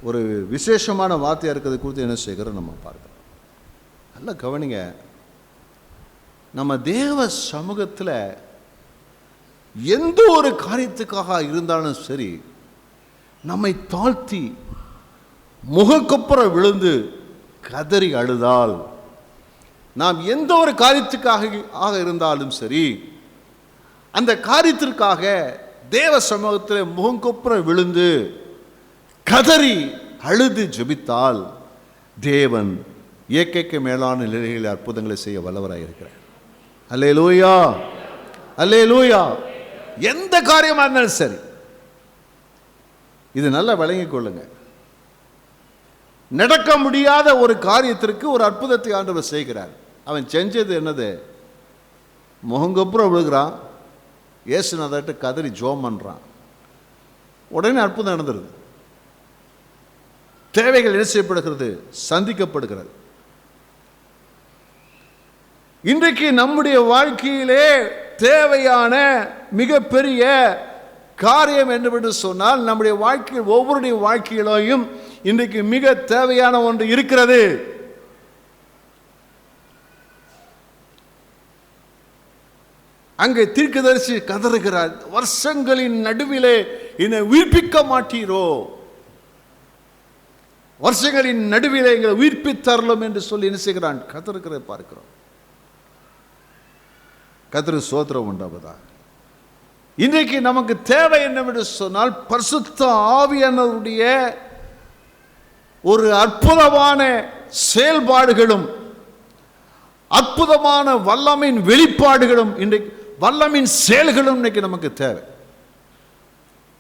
[SPEAKER 1] ஒரு விசேஷமான வார்த்தையாக இருக்கிறது குறித்து என்ன செய்கிறோம் நம்ம பார்க்கிறோம். நல்லா கவனிங்க. நம்ம தேவ சமூகத்தில் எந்த ஒரு காரியத்துக்காக இருந்தாலும் சரி, நம்மை தாழ்த்தி முகங்குப்புற விழுந்து கதறி அழுதால், நாம் எந்த ஒரு காரியத்துக்காக இருந்தாலும் சரி, அந்த காரியத்திற்காக தேவ சமூகத்தில் முகங்குப்புற விழுந்து கதறி அழுது ஜெபித்தால், தேவன் இயற்கைக்கு மேலான நிலைகளில் அற்புதங்களை செய்ய வல்லவராக இருக்கிறார். அல்லேலூயா. அல்லேலூயா. எந்த காரியமாக இருந்தாலும் சரி, இது நல்லா விளங்கிக் கொள்ளுங்க. நடக்க முடியாத ஒரு காரியத்திற்கு ஒரு அற்புதத்தை ஆண்டவர் செய்கிறார். அவன் செஞ்சது என்னது? முகங்குப்புற விழுகிறான், இயேசுநாதர்கிட்ட கதறி ஜோம் பண்ணுறான். உடனே அற்புதம் நடந்துருது. தேவைகள் என்ன செய்யப்படுகிறது? சந்திக்கப்படுகிறது. இன்றைக்கு நம்முடைய வாழ்க்கையிலே தேவையான மிகப்பெரிய காரியம் என்னவென்று சொன்னால், நம்முடைய வாழ்க்கையில் ஒவ்வொருடைய வாழ்க்கையிலும் இன்றைக்கு மிக தேவையான ஒன்று இருக்கிறது. அங்கே தீர்க்கதரிசி கதறுகிறார், வருஷங்களின் நடுவிலே என்னை உயிர்ப்பிக்க மாட்டீரோ, வருஷங்களின் நடுவிலே எங்களை உயிர்ப்பித்தரலும் என்று சொல்லி என்ன செய்கிறான்? கதறுகிற பார்க்கிறோம். கர்த்தருக்கு ஸ்தோத்திரம் உண்டாவதாக. இன்றைக்கு நமக்கு தேவை என்னவென்று சொன்னால், பரிசுத்த ஆவியானவருடைய ஒரு அற்புதமான செயல்பாடுகளும் அற்புதமான வல்லமையின் வெளிப்பாடுகளும், இன்றைக்கு வல்லமையின் செயல்களும் இன்றைக்கு நமக்கு தேவை.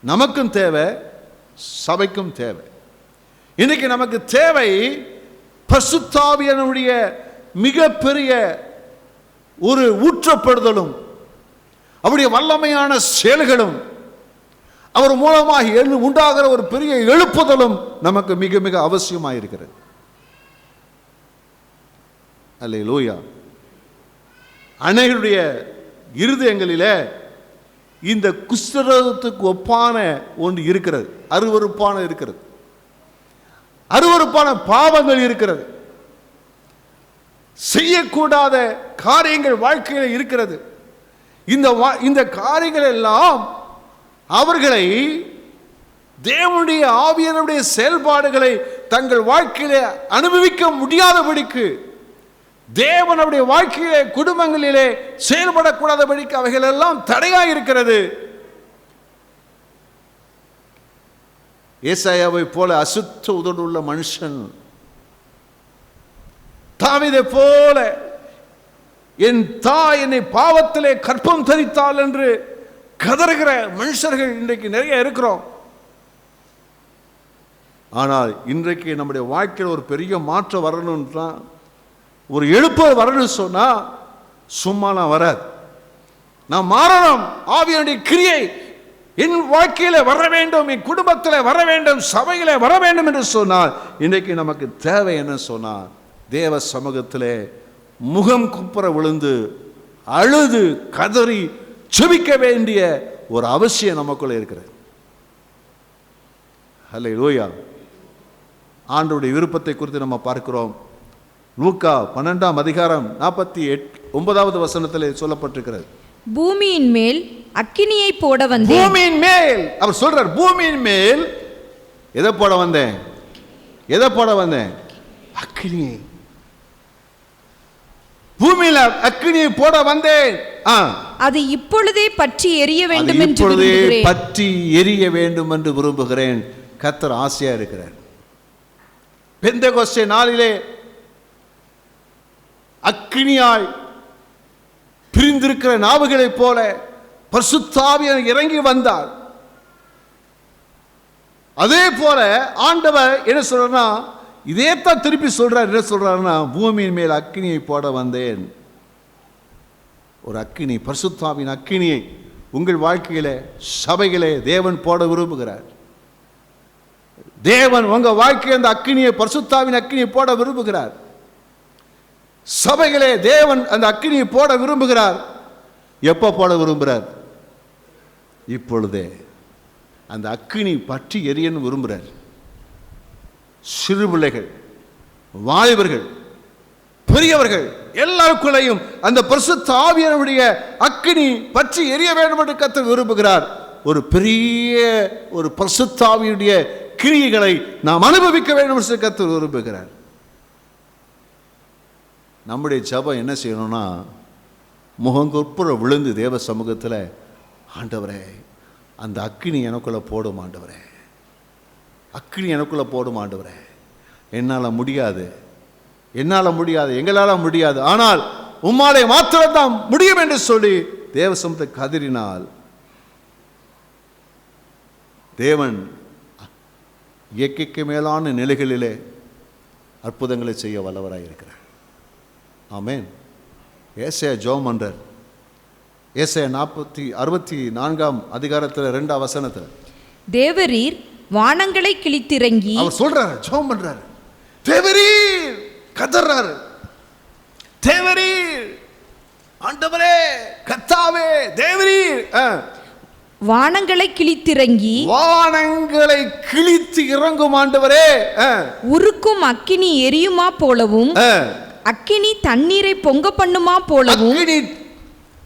[SPEAKER 1] நமக்கும் தேவை, சபைக்கும் தேவை. இன்றைக்கு நமக்கு தேவை பரிசுத்த ஆவியானவருடைய மிகப்பெரிய ஒரு ஊற்றப்படுதலும் அவருடைய வல்லமையான செயல்களும் அவர் மூலமாக உண்டாகிற ஒரு பெரிய எழுப்புதலும் நமக்கு மிக மிக அவசியமாக இருக்கிறது. அல்லேலூயா. அநேகருடைய இருதயங்களிலே இந்த குஷ்டரோகத்துக்கு ஒப்பான ஒன்று இருக்கிறது, அருவருப்பான இருக்கிறது, அருவருப்பான பாவங்கள் இருக்கிறது, செய்யக்கூடாத காரியங்கள் வாழ்க்கையில் இருக்கிறது. இந்த காரியங்கள் எல்லாம் அவர்களை தேவனுடைய ஆவியானவருடைய செயல்பாடுகளை தங்கள் வாழ்க்கையிலே அனுபவிக்க முடியாதபடிக்கு, தேவனுடைய வாழ்க்கையிலே குடும்பங்களிலே செயல்படக்கூடாதபடிக்கு அவைகள் எல்லாம் தடையாக இருக்கிறது. ஏசாயாவை போல அசுத்த உதடுள்ள மனுஷன், தாவீதை போல என் தாய் என்னை பாவத்திலே கற்பம் தரித்தாள் என்று கதறுகிற மனுஷர்கள் இன்றைக்கு நிறைய இருக்கிறோம். ஆனால் இன்றைக்கு நம்முடைய வாழ்க்கையில் ஒரு பெரிய மாற்றம் வரணும்னா, ஒரு எழுப்பு வரணும்னு சொன்னா சும்மா நான் வராது. நான் மாறணும். ஆவியானுடைய கிரியை என் வாழ்க்கையில வர வேண்டும், என் குடும்பத்தில் வர வேண்டும், சபையில வர வேண்டும் என்று சொன்னால் இன்றைக்கு நமக்கு தேவை என்ன சொன்னால், தேவ சமூகத்திலே முகம் குப்புற விழுந்து அழுது கதறி செபிக்க வேண்டிய ஒரு அவசியம் நமக்குள்ள இருக்கிறது. ஹல்லேலூயா. ஆண்டவருடைய விருப்பத்தை குறித்து நம்ம பார்க்கிறோம். லூக்கா 12ஆம் அதிகாரம் 49வது வசனத்திலே சொல்லப்பட்டிருக்கிறது.
[SPEAKER 2] பூமியின் மேல் அக்கினியை போட வந்தேன்.
[SPEAKER 1] பூமியின் மேல் அவர் சொல்றார், பூமியின் மேல் எதை போட வந்தேன்? எதை போட வந்தேன்? அக்கினியை. பூமியில அக்கினியை போட வந்தேன்.
[SPEAKER 2] அது இப்பொழுதே பற்றி எரிய வேண்டும் என்று விரும்புகிறேன்.
[SPEAKER 1] பற்றி எரிய வேண்டும் என்று விரும்புகிறேன். கர்த்தர் ஆசையா இருக்கிறார். பெந்தெகோஸ்தே நாளிலே அக்கினியாய் பிரிந்திருக்கிற நாவுகளைப் போல பரிசுத்த ஆவியானவர் இறங்கி வந்தார். அதே போல ஆண்டவர் என்ன சொல்றாருன்னா, இதே தான் திருப்பி சொல்றார். என்ன சொல்றாருன்னா, பூமியின் மேல் அக்கினியை போட வந்தேன். ஒரு அக்கினி, பரிசுத்த ஆவியின் அக்கினியை உங்கள் வாழ்க்கையிலே சபையிலே தேவன் போட விரும்புகிறார். தேவன் உங்க வாழ்க்கையில் அந்த அக்கினியை, பரிசுத்த ஆவியின் அக்கினியை போட விரும்புகிறார். சபைகளே தேவன் அந்த அக்கினியை போட விரும்புகிறார். எப்போ போட விரும்புகிறார்? இப்பொழுதே அந்த அக்கினி பற்றி எரியன்னு விரும்புகிறார். சிறு பிள்ளைகள், வாலிபர்கள், பெரியவர்கள் எல்லாருக்குள்ளையும் அந்த பரிசுத்த ஆவியானவருடைய அக்கினி பற்றி எரிய வேண்டும் என்று கர்த்தர் விரும்புகிறார். ஒரு பெரிய ஒரு பரிசுத்த ஆவியுடைய கிரியைகளை நாம் அனுபவிக்க வேண்டும் என்று கர்த்தர் விரும்புகிறார். நம்முடைய ஜெபம் என்ன செய்யணும்னா, முகங்குப்புற விழுந்து தேவ சமூகத்தில், ஆண்டவரே அந்த அக்கினி எனக்குள்ள போடும் ஆண்டவரே, அக்கினி எனக்குள்ள போடும் ஆண்டவரே. என்னால் முடியாது, என்னால் முடியாது, எங்களால் முடியாது, ஆனால் உம்மாலே மாத்திரம்தான் முடியும் என்று சொல்லி தேவ சமூகத்தை கதறினால் தேவன் இயற்கைக்கு மேலான நிலைகளிலே அற்புதங்களை செய்ய வல்லவராக இருக்கிறார். ஆமென். ஏசாயா ஜெபம் பண்றார். ஏசாயா 64ஆம் அதிகாரத்தில் 2ஆம் வசனத்தில், தேவரீர்
[SPEAKER 2] வானங்களை கிழித்திறங்கி,
[SPEAKER 1] அவர் சொல்றாரு, ஜெபம் பண்றாரு, தேவரீர் கதறாரு, தேவரீர் ஆண்டவரே கர்த்தாவே தேவரீர்
[SPEAKER 2] வானங்களை கிழித்திறங்கி,
[SPEAKER 1] வானங்களை கிழித்து இறங்கும் ஆண்டவரே,
[SPEAKER 2] உருக்கும் அக்கினி எரியுமா போலவும், அக்கினி தண்ணீரை பொங்க பண்ணுமா போலவும்,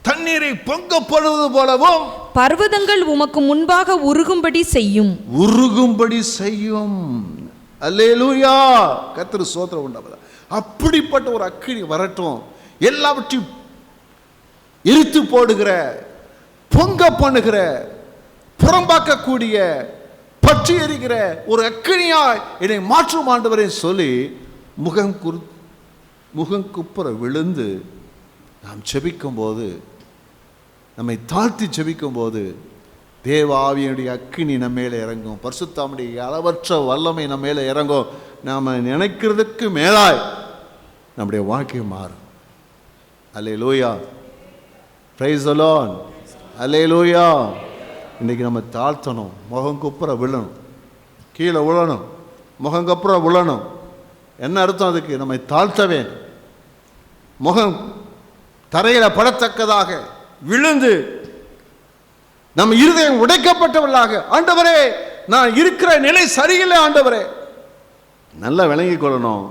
[SPEAKER 1] தண்ணீரை பொங்க பண்ணுவது போலவும்
[SPEAKER 2] பர்வதங்கள் உமக்கு முன்பாக உருகும்படி செய்யும்.
[SPEAKER 1] உருகும்படி செய்யும். அல்லேலூயா. கர்த்தர் ஸ்தோத்திரம் உண்டாவதாக. அப்படிப்பட்ட ஒரு அக்கினி வரட்டும். எல்லாவற்றையும் எரித்து போடுகிற, பொங்க பண்ணுகிற, புறம்பாக்கக்கூடிய, பற்றி எரிகிற ஒரு அக்கினியாய் என்னை மாற்றும் ஆண்டவரே சொல்லி முகங்குப்புற விழுந்து நாம் ஜெபிக்கும் போது, நம்மை தாழ்த்தி ஜெபிக்கும் போது தேவ ஆவியினுடைய அக்கினி நம்ம மேலே இறங்கும். பரிசுத்தாவினுடைய அளவற்ற வல்லமை நம்ம மேலே இறங்கும். நாம் நினைக்கிறதுக்கு மேலாய் நம்முடைய வாழ்க்கை மாறும். அல்லேலூயா, பிரைஸ் தி லார்ட், அல்லேலூயா. இன்றைக்கி நம்ம தாழ்த்தணும், முகங்குப்புற விழணும், கீழே விழணும், முகங்குப்புற விழணும். என்ன அர்த்தம் அதுக்கு? நம்மை தாழ்த்த வேண்டும். முகம் தரையில் படத்தக்கதாக விழுந்து நம்ம இருதயம் உடைக்கப்பட்டவர்களாக, ஆண்டவரே நான் இருக்கிற நிலை சரியில்லை ஆண்டவரே. நல்லா விளங்கிக் கொள்ளணும்.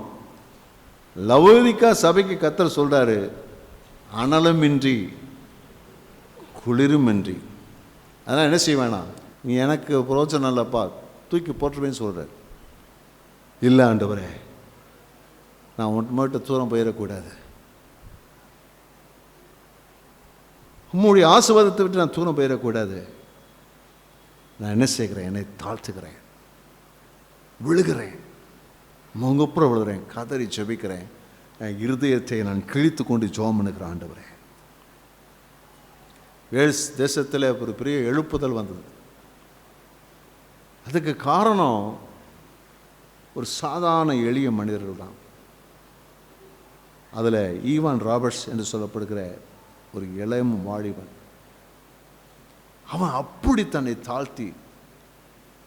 [SPEAKER 1] லவோதிக்கா சபைக்கு கர்த்தர் சொல்றாரு, அனலுமின்றி குளிருமின்றி. அதனால் என்ன செய்ய வேணாம், நீ எனக்கு பிரோஜனம் இல்லைப்பா, தூக்கி போட்டுருவேன்னு சொல்கிறார். இல்லை ஆண்டவரே, நான் மட்டும் தூரம் போயிடக்கூடாது, உம்முடைய ஆசீர்வாதத்தை விட்டு நான் தூரம் போயிடக்கூடாது. நான் என்ன செய்கிறேன், என்னை தாழ்த்துக்கிறேன், விழுகிறேன், முகப்புறம் விழுகிறேன், கதறி ஜெபிக்கிறேன், என் இருதயத்தை நான் கிழித்து கொண்டு ஜெபம் பண்ணுகிறேன். ஆண்டவரே, வேல்ஸ் தேசத்தில் ஒரு பெரிய எழுப்புதல் வந்தது. அதுக்கு காரணம் ஒரு சாதாரண எளிய மனிதர்கள் தான். அதில் ஈவான் ராபர்ட்ஸ் என்று சொல்லப்படுகிற ஒரு இளம் வாலிபன், அவன் அப்படி தன்னை தாழ்த்தி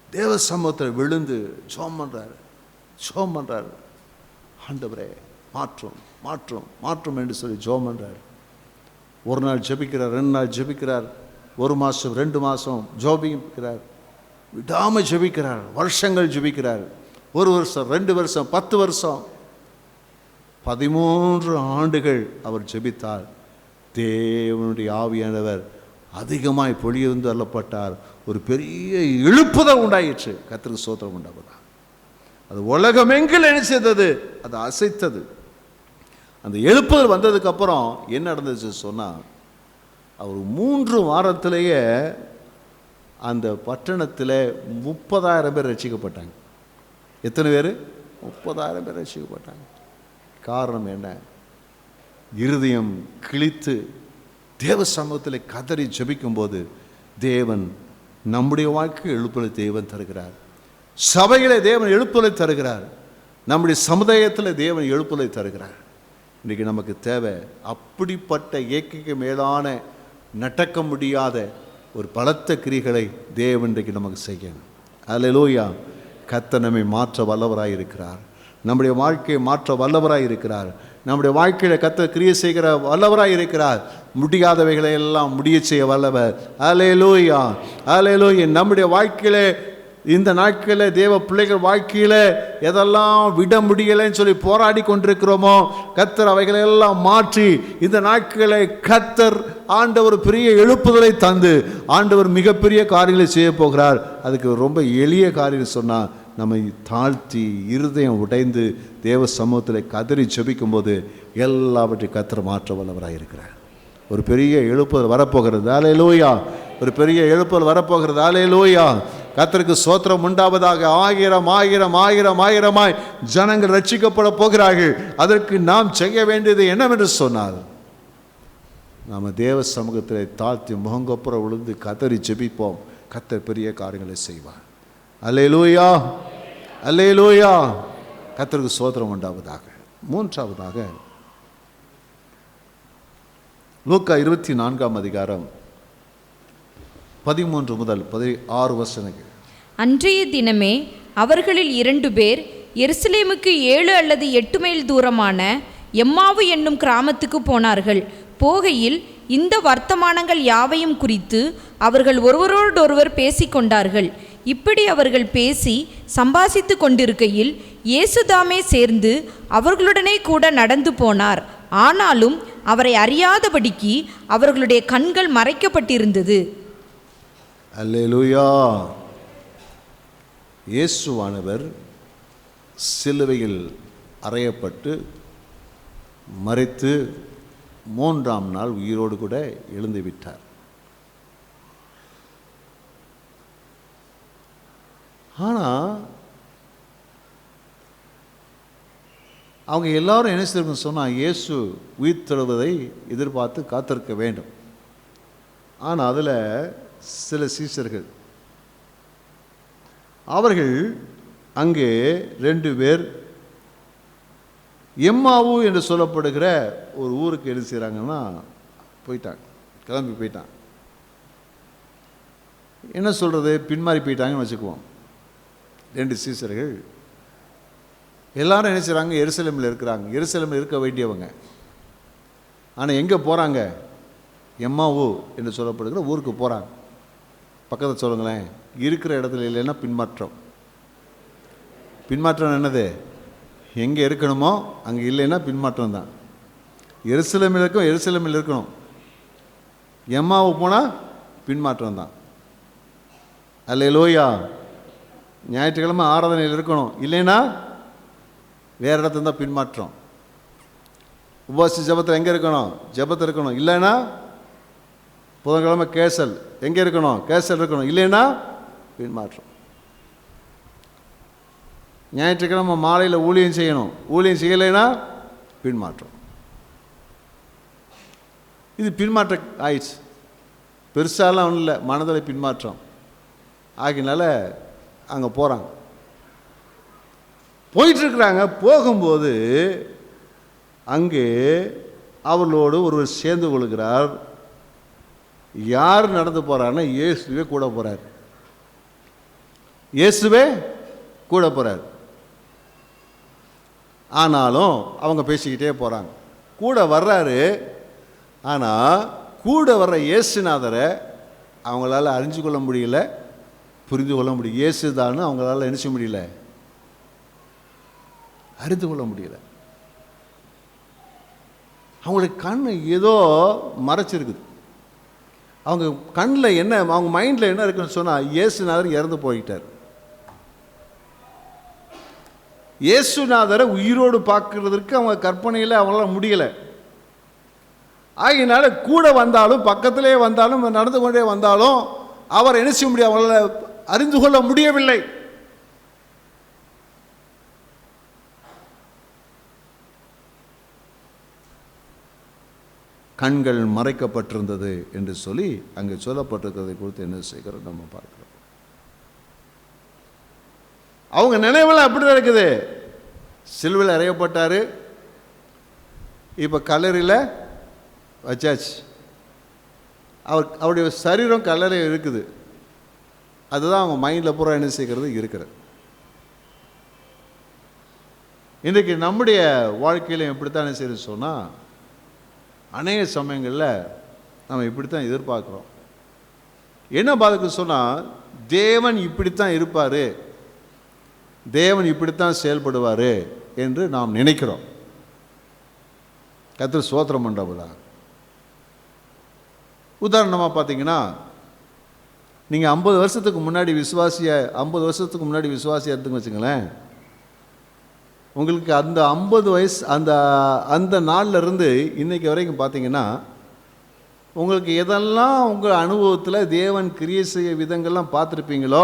[SPEAKER 1] தேவ சமூகத்தில் விழுந்து ஜெபம் பண்ணுறாரு. ஆண்டவரே மாற்றும் மாற்றும் மாற்றும் என்று சொல்லி ஜெபம் பண்ணுறார். ஒரு நாள் ஜெபிக்கிறார், 2 நாள் ஜெபிக்கிறார், 1 மாதம் 2 மாதம் ஜெபிக்கிறார், விடாமல் ஜெபிக்கிறார், வருஷங்கள் ஜெபிக்கிறார். 1 வருஷம், 2 வருஷம், 10 வருஷம், 13 ஆண்டுகள் அவர் ஜெபித்தார். தேவனுடைய ஆவியானவர் அதிகமாய் பொழியிருந்து அள்ளப்பட்டார். ஒரு பெரிய எழுப்புதல் உண்டாயிற்று. கர்த்தருக்கு ஸ்தோத்திரம் உண்டாவதா. அது உலகமெங்கில் என்ன செய்தது, அது அசைத்தது. அந்த எழுப்புதல் வந்ததுக்கு அப்புறம் என்ன நடந்துச்சு சொன்னால், அவர் 3 வாரத்திலேயே அந்த பட்டணத்தில் 30,000 பேர் ரட்சிக்கப்பட்டாங்க. எத்தனை பேர்? 30,000 பேர் ரட்சிக்கப்பட்டாங்க. காரணம் என்ன? இருதயம் கிழித்து தேவ சமூகத்தில் கதறி ஜெபிக்கும் போது தேவன் நம்முடைய வாழ்க்கை எழுப்புதலை தேவன் தருகிறார். சபையிலே தேவன் எழுப்புதலை தருகிறார். நம்முடைய சமுதாயத்தில் தேவன் எழுப்புதலை தருகிறார். இன்றைக்கி நமக்கு தேவை அப்படிப்பட்ட இயற்கைக்கு மேலான நடக்க முடியாத ஒரு பலத்த கிரிகளை தேவன் இன்றைக்கு நமக்கு செய்யணும். அல்லேலூயா. கர்த்தர் நம்மை மாற்ற வல்லவராய் இருக்கிறார். நம்முடைய வாழ்க்கையை மாற்ற வல்லவராய் இருக்கிறார். நம்முடைய வாழ்க்கையில் கர்த்தர் கிரியை செய்கிற வல்லவராய் இருக்கிறார். முடியாதவைகளை எல்லாம் முடிய செய்ய வல்லவர். அல்லேலூயா, அல்லேலூயா. நம்முடைய வாழ்க்கையில் இந்த நாட்களில் தேவ பிள்ளைகள் வாழ்க்கையில் எதெல்லாம் விட முடியலைன்னு சொல்லி போராடி கொண்டிருக்கிறோமோ, கர்த்தர் அவைகளெல்லாம் மாற்றி இந்த நாட்களை கர்த்தர் ஆண்டவர் பெரிய எழுப்புதலை தந்து ஆண்டவர் மிகப்பெரிய காரியங்களை செய்ய போகிறார். அதுக்கு ரொம்ப எளிய காரியம் சொன்னால், நம்மை தாழ்த்தி இருதயம் உடைந்து தேவ சமூகத்தில் கதறி ஜெபிக்கும் போது எல்லாவற்றையும் கர்த்தர் மாற்ற வல்லவராக இருக்கிறார். ஒரு பெரிய எழுப்புதல் வரப்போகிறது. அல்லேலூயா. ஒரு பெரிய எழுப்புதல் வரப்போகிறது. அல்லேலூயா. கர்த்தருக்கு ஸ்தோத்திரம் உண்டாவதாக. 1000 ஜனங்கள் ரட்சிக்கப்பட போகிறார்கள். அதற்கு நாம் செய்ய வேண்டியது என்னவென்று சொன்னால், நாம் தேவ சமூகத்தில் தாழ்த்தி முகங்கப்புற விழுந்து கதறி ஜெபிப்போம். கர்த்தர் பெரிய காரியங்களை செய்வார். அல்லேலூயா, அல்லேலூயா. கர்த்தருக்கு ஸ்தோத்திரம் உண்டாவதாக. 3ஆவதாக லூக்கா 24ஆம் அதிகாரம் 13 முதல் 16 வசனங்கள்.
[SPEAKER 2] அன்றைய தினமே அவர்களில் 2 பேர் எருசலேமுக்கு 7 அல்லது 8 மைல் தூரமான எம்மாவு என்னும் கிராமத்துக்கு போனார்கள். போகையில் இந்த வர்த்தமானங்கள் யாவையும் குறித்து அவர்கள் ஒருவரோடொருவர் பேசிக்கொண்டார்கள். இப்படி அவர்கள் பேசி சம்பாசித்து கொண்டிருக்கையில் இயேசுதாமே சேர்ந்து அவர்களுடனே கூட நடந்து போனார். ஆனாலும் அவரை அறியாதபடிக்கு அவர்களுடைய கண்கள் மறைக்கப்பட்டிருந்தது.
[SPEAKER 1] அல்லேலூயா. இயேசுவானவர் சிலுவையில் அறையப்பட்டு மரித்து மூன்றாம் நாள் உயிரோடு கூட எழுந்து விட்டார். ஆனால் அவங்க எல்லாரும் என்ன செய்யணும்னு சொன்னால் இயேசு உயிர் தழுவதை எதிர்பார்த்து காத்திருக்க வேண்டும். ஆனால் அதில் சில சீஷர்கள் அவர்கள் அங்கே 2 பேர் எம்மாவு என்று சொல்லப்படுகிற ஒரு ஊருக்கு என்ன செய்கிறாங்கன்னா போயிட்டாங்க, கிளம்பி போயிட்டாங்க. என்ன சொல்கிறது, பின்மாறி போயிட்டாங்கன்னு வச்சுக்குவோம். 2 சீஷர்கள் எல்லாரும் என்ன செய்கிறாங்க, எருசலேமில் இருக்கிறாங்க. எருசலேமில் இருக்க வேண்டியவங்க. ஆனால் எங்கே போகிறாங்க, எம்மாவு என்று சொல்லப்படுகிற ஊருக்கு போகிறாங்க. பக்கத்தில் சொல்லுங்களேன், இருக்கிற இடத்துல இல்லைன்னா பின்மாற்றம். பின்மாற்றம் என்னது, எங்கே இருக்கணுமோ அங்கே இல்லைன்னா பின்மாற்றம் தான். எருசலேமில் இருக்கும், எருசலேமில் இருக்கணும். எம்மாவு போனால் பின்மாற்றம் தான். அல்லேலூயா. ஞாயிற்றுக்கிழமை ஆராதனையில் இருக்கணும், இல்லைன்னா வேறு இடத்துல தான் பின்மாற்றம். உபவாசி ஜபத்தில் எங்கே இருக்கணும், ஜபத்தில் இருக்கணும், இல்லைன்னா புதன்கிழமை கேசல் எங்கே இருக்கணும், கேசல் இருக்கணும், இல்லைன்னா பின்மாற்றம். ஞாயிற்றுக்கிழமை மாலையில் ஊழியம் செய்யணும், ஊழியம் செய்யலைன்னா பின்மாற்றம். இது பின்மாற்றம் ஆயிடுச்சு. பெருசாலாம் ஒன்றும் இல்லை, மனதில் பின்மாற்றம் ஆகினால அங்கே போகிறாங்க. போயிட்டுருக்குறாங்க. போகும்போது அங்கே அவர்களோடு ஒருவர் சேர்ந்து கொள்கிறார். யார் நடந்து போகிறாருன்னா இயேசுவே கூட போகிறார். இயேசுவே கூட போகிறார். ஆனாலும் அவங்க பேசிக்கிட்டே போகிறாங்க. கூட வர்றாரு. ஆனால் கூட வர்ற இயேசுநாதரை அவங்களால அறிஞ்சு கொள்ள முடியல, புரிந்து கொள்ள முடியல. இயேசுதான்னு அவங்களால நினைச்ச முடியல, அறிந்து கொள்ள முடியல. அவங்களுக்கு கண் ஏதோ மறைச்சிருக்குது. அவங்க கண்ணில் என்ன, அவங்க மைண்டில் என்ன இருக்குன்னு சொன்னால் இயேசுநாதர் இறந்து போயிட்டார். இயேசுநாதரை உயிரோடு பார்க்கறதுக்கு அவங்க கற்பனையில் அவங்களால முடியலை. ஆகினால கூட வந்தாலும் பக்கத்திலே வந்தாலும் நடந்து கொண்டே வந்தாலும் அவர் என்ன செய்ய முடியும், அவங்களால அறிந்து கொள்ள முடியவில்லை. கண்கள் மறைக்கப்பட்டிருந்தது என்று சொல்லி அங்கே சொல்லப்பட்டிருக்கிறதை குறித்து என்ன செய்கிறோம் நம்ம பார்க்கிறோம். அவங்க நினைவில் அப்படிதான் இருக்குது. சிலுவையில் அறையப்பட்டார், இப்போ கல்லறையில் வச்சாச்சு. அவருடைய சரீரம் கல்லறையில் இருக்குது. அதுதான் அவங்க மைண்டில் பூரா என்ன செய்கிறது இருக்கிறது. இன்றைக்கு நம்முடைய வாழ்க்கையில் எப்படித்தான் என்ன செய்யணும்னு சொன்னால் அநேக சமயங்களில் நம்ம இப்படித்தான் எதிர்பார்க்குறோம். என்ன பார்க்க சொன்னால் தேவன் இப்படித்தான் இருப்பார், தேவன் இப்படித்தான் செயல்படுவார் என்று நாம் நினைக்கிறோம். கர்த்தர் ஸ்தோத்திரம் பண்ணுறவங்களா. உதாரணமாக பார்த்தீங்கன்னா, நீங்கள் 50 வருஷத்துக்கு முன்னாடி விசுவாசியாக எடுத்துங்க வச்சுங்களேன். உங்களுக்கு அந்த 50 வயசு அந்த நாளில் இருந்து இன்றைக்கு வரைக்கும் பார்த்தீங்கன்னா உங்களுக்கு எதெல்லாம் உங்கள் அனுபவத்தில் தேவன் கிரியை செய்ய விதங்கள்லாம் பார்த்துருப்பீங்களோ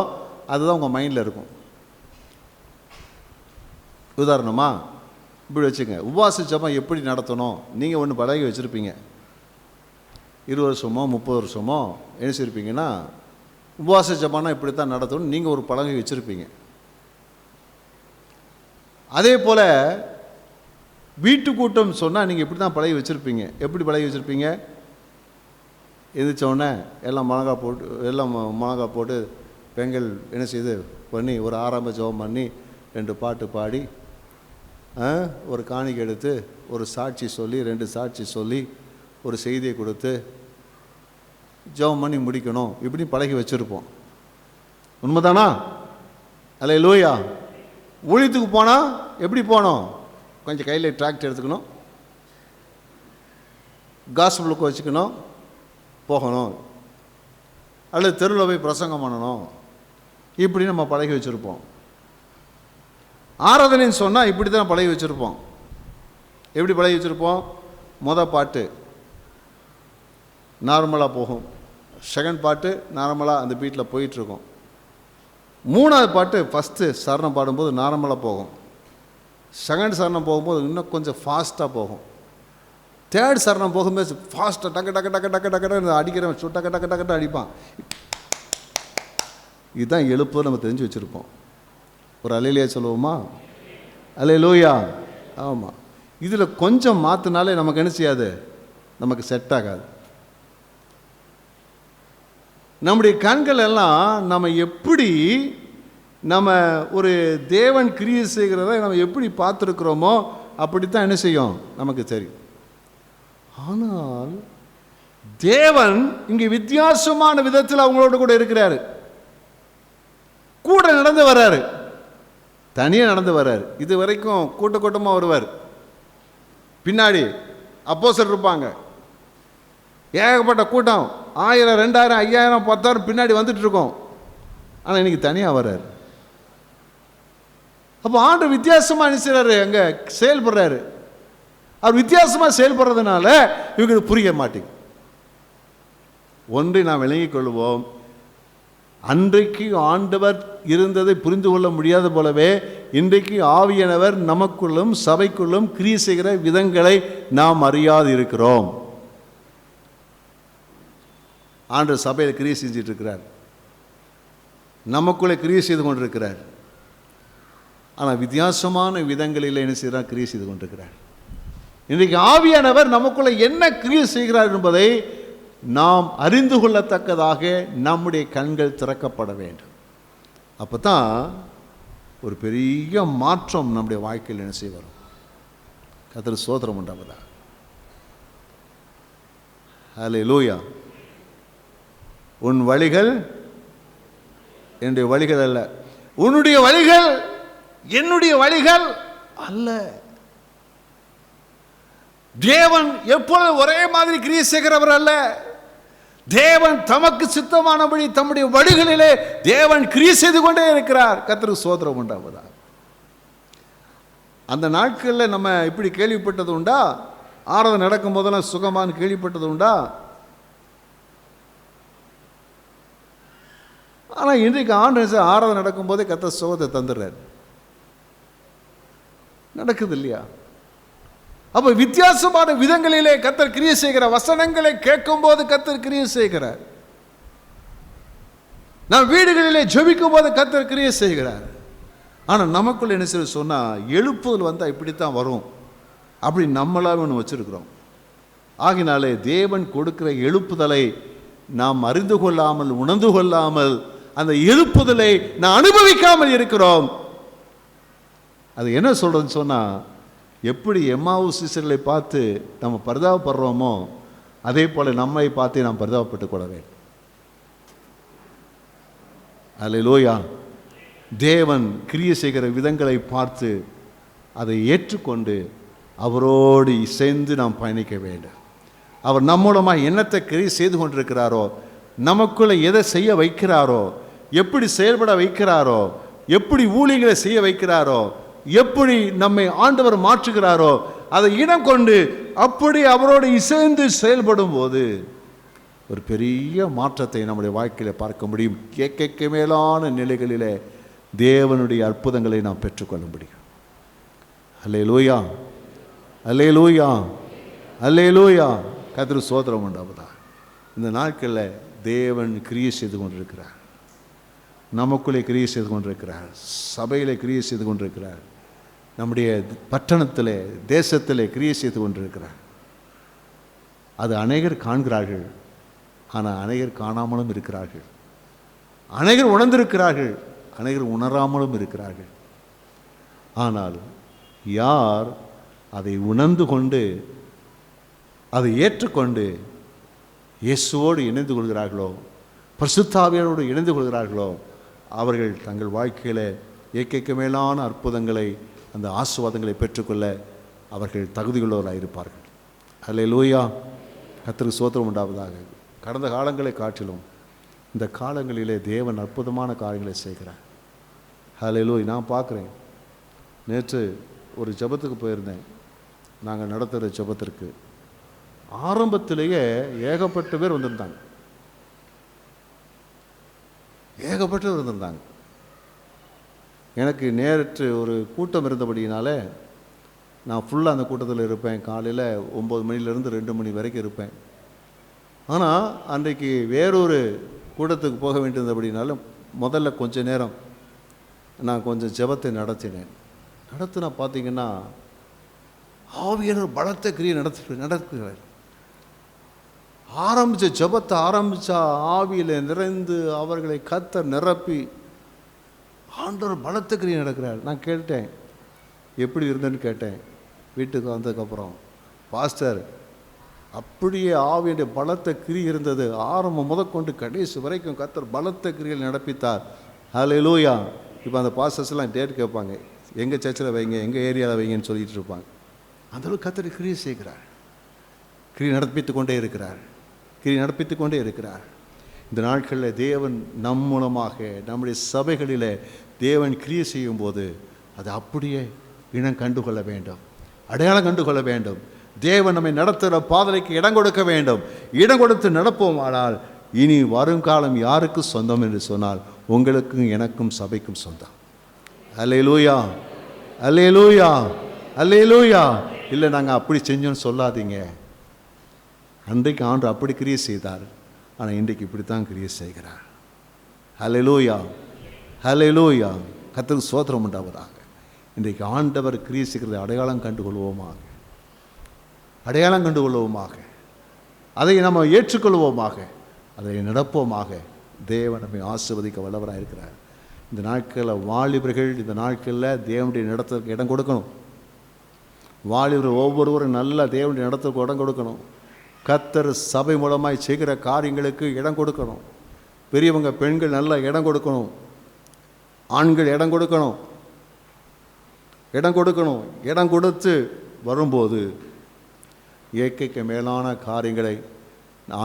[SPEAKER 1] அதுதான் உங்கள் மைண்டில் இருக்கும். உதாரணமாக இப்படி வச்சுங்க, உபவாச ஜெபம் எப்படி நடத்தணும் நீங்கள் ஒன்று பழகி வச்சுருப்பீங்க. 20 வருஷமோ 30 வருஷமோ என்ன செய்யிருப்பீங்கன்னா உபவாச ஜெபம்னா இப்படி தான் நடத்தணும் நீங்கள் ஒரு பழகி வச்சுருப்பீங்க. அதே போல் வீட்டு கூட்டம் சொன்னால் நீங்கள் இப்படி தான் பழகி வச்சுருப்பீங்க. எப்படி பழகி வச்சுருப்பீங்க? எந்திரிச்சோடனே எல்லாம் மிளகா போட்டு பெண்கள் என்ன செய்து பண்ணி ஒரு ஆரம்ப ஜெபம் பண்ணி 2 பாட்டு பாடி ஒரு காணிக்கை எடுத்து ஒரு சாட்சி சொல்லி 2 சாட்சி சொல்லி ஒரு செய்தியை கொடுத்து ஜெபம் பண்ணி முடிக்கணும். இப்படி பழகி வச்சுருப்போம். உண்மைதானா? அல்லேலூயா. ஊழியத்துக்கு போனால் எப்படி போகணும்? கொஞ்சம் கையில் டிராக்டர் எடுத்துக்கணும், காஸ்பலுக்கு வச்சுக்கணும், போகணும். அல்லது தெருவில் போய் பிரசங்கம் பண்ணணும். இப்படி நம்ம பழகி வச்சுருப்போம். ஆராதனைன்னு சொன்னால் இப்படி தான் பழகி வச்சுருப்போம். எப்படி பழகி வச்சுருப்போம்? பாட்டு நார்மலாக போகும். செகண்ட் பாட்டு நார்மலாக அந்த பீட்டில் போயிட்டுருக்கோம். மூணாவது பாட்டு ஃபஸ்ட்டு சரணம் பாடும்போது நார்மலாக போகும். செகண்ட் சரணம் போகும்போது இன்னும் கொஞ்சம் ஃபாஸ்ட்டாக போகும். தேர்ட் சரணம் போகும்போது ஃபாஸ்ட்டாக டக்கு டக்கு டக்கு டக்கு டக்கு அடிக்கிறவன் டக்கு டக்கு டக்கு அடிப்பான். இதுதான் எழுப்புதல் நம்ம தெரிஞ்சு வச்சுருப்போம். ஒரு அல்லேலூயா சொல்லுவோமா? அல்லேலூயா. ஆமாம். இதில் கொஞ்சம் மாற்றினாலே நமக்கு என்ன செய்யாது, நமக்கு செட் ஆகாது. நம்முடைய கண்கள் எல்லாம் நம்ம எப்படி நம்ம ஒரு தேவன் கிரியை செய்கிறத நம்ம எப்படி பார்த்துருக்குறோமோ அப்படித்தான் என்ன செய்யும் நமக்கு தெரியும். ஆனால் தேவன் இங்கே வித்தியாசமான விதத்தில் அவங்களோட கூட இருக்கிறாரு. கூட நடந்து வர்றாரு, தனியாக நடந்து வர்றாரு. இது வரைக்கும் கூட்டமாக வருவார். பின்னாடி அப்போஸ்தலர் இருப்பாங்க, ஏகப்பட்ட கூட்டம், 1000 2000 5000 10,000 பின்னாடி வந்துட்டு இருக்கோம். ஆனால் இன்னைக்கு தனியாக வர்றாரு. அப்போ ஆண்டவர் வித்தியாசமாக நினைச்சாரு, அங்கே செயல்படுறாரு. அவர் வித்தியாசமாக செயல்படுறதுனால இவங்களுக்கு புரிய மாட்டேங்குது. ஒன்றை நாம் விளங்கிக் கொள்வோம், அன்றைக்கு ஆண்டவர் இருந்ததை புரிந்து கொள்ள முடியாத போலவே இன்றைக்கு ஆவியானவர் நமக்குள்ளும் சபைக்குள்ளும் கிரியை செய்கிற விதங்களை நாம் அறியாது இருக்கிறோம். ஆண்டவர் சபையில் கிரியை செஞ்சிட்டு இருக்கிறார், நமக்குள்ளே கிரியை செய்து கொண்டிருக்கிறார். ஆனால் வித்தியாசமான விதங்களில் என்ன செய்கிறார், கிரியை செய்து கொண்டிருக்கிறார். இன்றைக்கு ஆவியானவர் நமக்குள்ளே என்ன கிரியை செய்கிறார் என்பதை நாம் அறிந்து கொள்ளத்தக்கதாக நம்முடைய கண்கள் திறக்கப்பட வேண்டும். அப்போ தான் ஒரு பெரிய மாற்றம் நம்முடைய வாழ்க்கையில் என்ன செய்ய வரும். கர்த்தருக்கு ஸ்தோத்திரம் உண்டாவதா. அல்லேலூயா. உன் வழிகள் என்னுடைய வழிகள் அல்ல, உன்னுடைய வழிகள் என்னுடைய வழிகள் அல்ல. தேவன் எப்பொழுது ஒரே மாதிரி கிரியை செய்கிறவர் அல்ல. தேவன் தமக்கு சித்தமானபடி தம்முடைய வழிகளிலே தேவன் கிரியை செய்து கொண்டே இருக்கிறார். கர்த்தருக்கு ஸ்தோத்திரம் உண்டாவதா. அந்த நாட்களில் நம்ம இப்படி கேள்விப்பட்டது உண்டா? ஆராதனை நடக்கும் போதெல்லாம் சுகமானு கேள்விப்பட்டது உண்டா? ஆனால் இன்றைக்கு ஆராதனை நடக்கும்போதே கர்த்தர் சுகத்தை தந்துடுறார். நடக்குது இல்லையா? அப்போ வித்தியாசமான விதங்களிலே கர்த்தர் கிரியை செய்கிறார். வசனங்களை கேட்கும் போது கர்த்தர் கிரியை செய்கிறார். நாம் வீடுகளிலே ஜெபிக்கும் போது கர்த்தர் கிரியை செய்கிறார். ஆனால் நமக்குள்ள என்ன செய்ய சொன்னால், எழுப்புதல் வந்தால் இப்படித்தான் வரும் அப்படி நம்மளாவே ஒன்று வச்சிருக்கிறோம். ஆகினாலே தேவன் கொடுக்கிற எழுப்புதலை நாம் அறிந்து கொள்ளாமல் உணர்ந்து கொள்ளாமல் அந்த எழுப்புதலை நாம் அனுபவிக்காமல் இருக்கிறோம். அது என்ன சொல்றதுன்னு சொன்னால், எப்படி எம்மாவு சீசர்களை பார்த்து நம்ம பரிதாபப்படுறோமோ அதே போல நம்மை பார்த்து நாம் பரிதாபப்பட்டு கொள்ள வேண்டும். அல்லேலூயா. தேவன் கிரியை செய்கிற விதங்களை பார்த்து அதை ஏற்றுக்கொண்டு அவரோடு இசைந்து நாம் பயணிக்க வேண்டும். அவர் நம்மூலமாக என்னத்தை கிரியை செய்து கொண்டிருக்கிறாரோ, நமக்குள்ளே எதை செய்ய வைக்கிறாரோ, எப்படி செயல்பட வைக்கிறாரோ, எப்படி ஊழியங்களை செய்ய வைக்கிறாரோ, எப்படி நம்மை ஆண்டவர் மாற்றுகிறாரோ அதை இடம் கொண்டு அப்படி அவரோடு இசைந்து செயல்படும் போது ஒரு பெரிய மாற்றத்தை நம்முடைய வாழ்க்கையில் பார்க்க முடியும். கேட்க மேலான நிலைகளிலே தேவனுடைய அற்புதங்களை நாம் பெற்றுக்கொள்ள முடியும். அல்லேலூயா, அல்லேலூயா, அல்லேலூயா. கர்த்தருக்கு ஸ்தோத்திரம் உண்டாவதா. இந்த நாட்களில் தேவன் கிரியை செய்து கொண்டிருக்கிறார், நமக்குள்ளே கிரியை செய்து கொண்டிருக்கிறார், சபையிலே கிரியை செய்து கொண்டிருக்கிறார், நம்முடைய பட்டணத்தில் தேசத்தில் கிரியை செய்து கொண்டிருக்கிறார். அது அநேகர் காண்கிறார்கள், ஆனால் அநேகர் காணாமலும் இருக்கிறார்கள். அநேகர் உணர்ந்திருக்கிறார்கள், அநேகர் உணராமலும் இருக்கிறார்கள். ஆனால் யார் அதை உணர்ந்து கொண்டு அதை ஏற்றுக்கொண்டு இயேசுவோடு இணைந்து கொள்கிறார்களோ, பரிசுத்த ஆவியாரோடு இணைந்து கொள்கிறார்களோ, அவர்கள் தங்கள் வாழ்க்கையில் ஏக்கைக்கு மேலான அற்புதங்களை அந்த ஆசீர்வாதங்களை பெற்றுக்கொள்ள அவர்கள் தகுதியுள்ளவர்களாக இருப்பார்கள். அல்லேலூயா. கர்த்தருக்கு ஸ்தோத்திரம் உண்டாவதாக. கடந்த காலங்களை காட்டிலும் இந்த காலங்களிலே தேவன் அற்புதமான காரியங்களை செய்கிறார். அல்லேலூயா. நான் பார்க்குறேன், நேற்று ஒரு ஜெபத்துக்கு போயிருந்தேன். நாங்கள் நடத்துகிற ஜெபத்திற்கு ஆரம்பத்திலேயே ஏகப்பட்ட பேர் வந்திருந்தாங்க, ஏகப்பட்டவர் வந்திருந்தாங்க. எனக்கு நேற்று ஒரு கூட்டம் இருந்தபடினால நான் ஃபுல்லாக அந்த கூட்டத்தில் இருப்பேன். காலையில் 9 மணிலேருந்து 2 மணி வரைக்கும் இருப்பேன். ஆனால் அன்றைக்கு வேறொரு கூட்டத்துக்கு போக வேண்டியிருந்தபடினாலும் முதல்ல கொஞ்ச நேரம் நான் கொஞ்சம் ஜெபத்தை நடத்தினேன். நடத்தினா பார்த்தீங்கன்னா ஆவியானவர் பலத்த கிரியை நடத்துகிறார். ஆரம்பித்த ஜெபத்தை ஆரம்பித்தா ஆவியில் நிறைந்து அவர்களை கர்த்தர் நிரப்பி ஆண்டவர் பலத்த கிரியை நடக்கிறார். நான் கேட்டேன், எப்படி இருந்தேன்னு கேட்டேன். வீட்டுக்கு வந்ததுக்கப்புறம், பாஸ்டர் அப்படியே ஆவியுடைய பலத்த கிரி இருந்தது, ஆரம்பம் முதற்கொண்டு கடைசி வரைக்கும் கர்த்தர் பலத்த கிரியை நடப்பித்தார். ஹல்லேலூயா. இப்போ அந்த பாஸ்டர்ஸ்லாம் டேட் கேட்பாங்க, எங்கள் சர்ச்சில் வைங்க, எங்கள் ஏரியாவில் வைங்கன்னு சொல்லிட்டு இருப்பாங்க. அந்தளவுக்கு கர்த்தர் கிரியை செய்கிறார், கிரியை நடப்பித்து கொண்டே இருக்கிறார், கிரியை நடப்பித்து கொண்டே இருக்கிறார். இந்த நாட்களில் தேவன் நம் மூலமாக நம்முடைய சபைகளில் தேவன் கிரியை செய்யும்போது அது அப்படியே இனம் கண்டுகொள்ள வேண்டும், அடையாளம் கண்டுகொள்ள வேண்டும். தேவன் நம்மை நடத்துகிற பாதைக்கு இடம் கொடுக்க வேண்டும். இடம் கொடுத்து நடப்போம். ஆனால் இனி வருங்காலம் யாருக்கு சொந்தம் என்று சொன்னால் உங்களுக்கும் எனக்கும் சபைக்கும் சொந்தம். அல்லேலூயா, அல்லேலூயா, அல்லேலூயா. இல்லை நாங்கள் அப்படி செஞ்சோன்னு சொல்லாதீங்க. அன்றைக்கு ஆண்டு அப்படி கிரியை செய்தார், ஆனால் இன்றைக்கு இப்படித்தான் கிரியை செய்கிறார். அல்லேலூயா, அல்லேலூயா. கர்த்தருக்கு ஸ்தோத்திரம் உண்டாவதாக. இன்றைக்கு ஆண்டவர் கிரியை செய்கிறதை அடையாளம் கண்டுகொள்வோமாக, அடையாளம் கண்டுகொள்வோமாக, அதை நம்ம ஏற்றுக்கொள்வோமாக, அதை நடப்போமாக. தேவன் நம்மை ஆசீர்வதிக்க வல்லவராக இருக்கிறார். இந்த நாட்களில் வாலிபர்கள் இந்த நாட்களில் தேவனுடைய நடத்துக்கு இடம் கொடுக்கணும். வாலிபர்கள் ஒவ்வொருவரும் நல்ல தேவனுடைய நடத்துக்கு இடம் கொடுக்கணும். கர்த்தர் சபை மூலமாய் செய்கிற காரியங்களுக்கு இடம் கொடுக்கணும். பெரியவங்க பெண்கள் நல்ல இடம் கொடுக்கணும், ஆண்கள் இடம் கொடுக்கணும், இடம் கொடுக்கணும். இடம் கொடுத்து வரும்போது இயற்கைக்கு மேலான காரியங்களை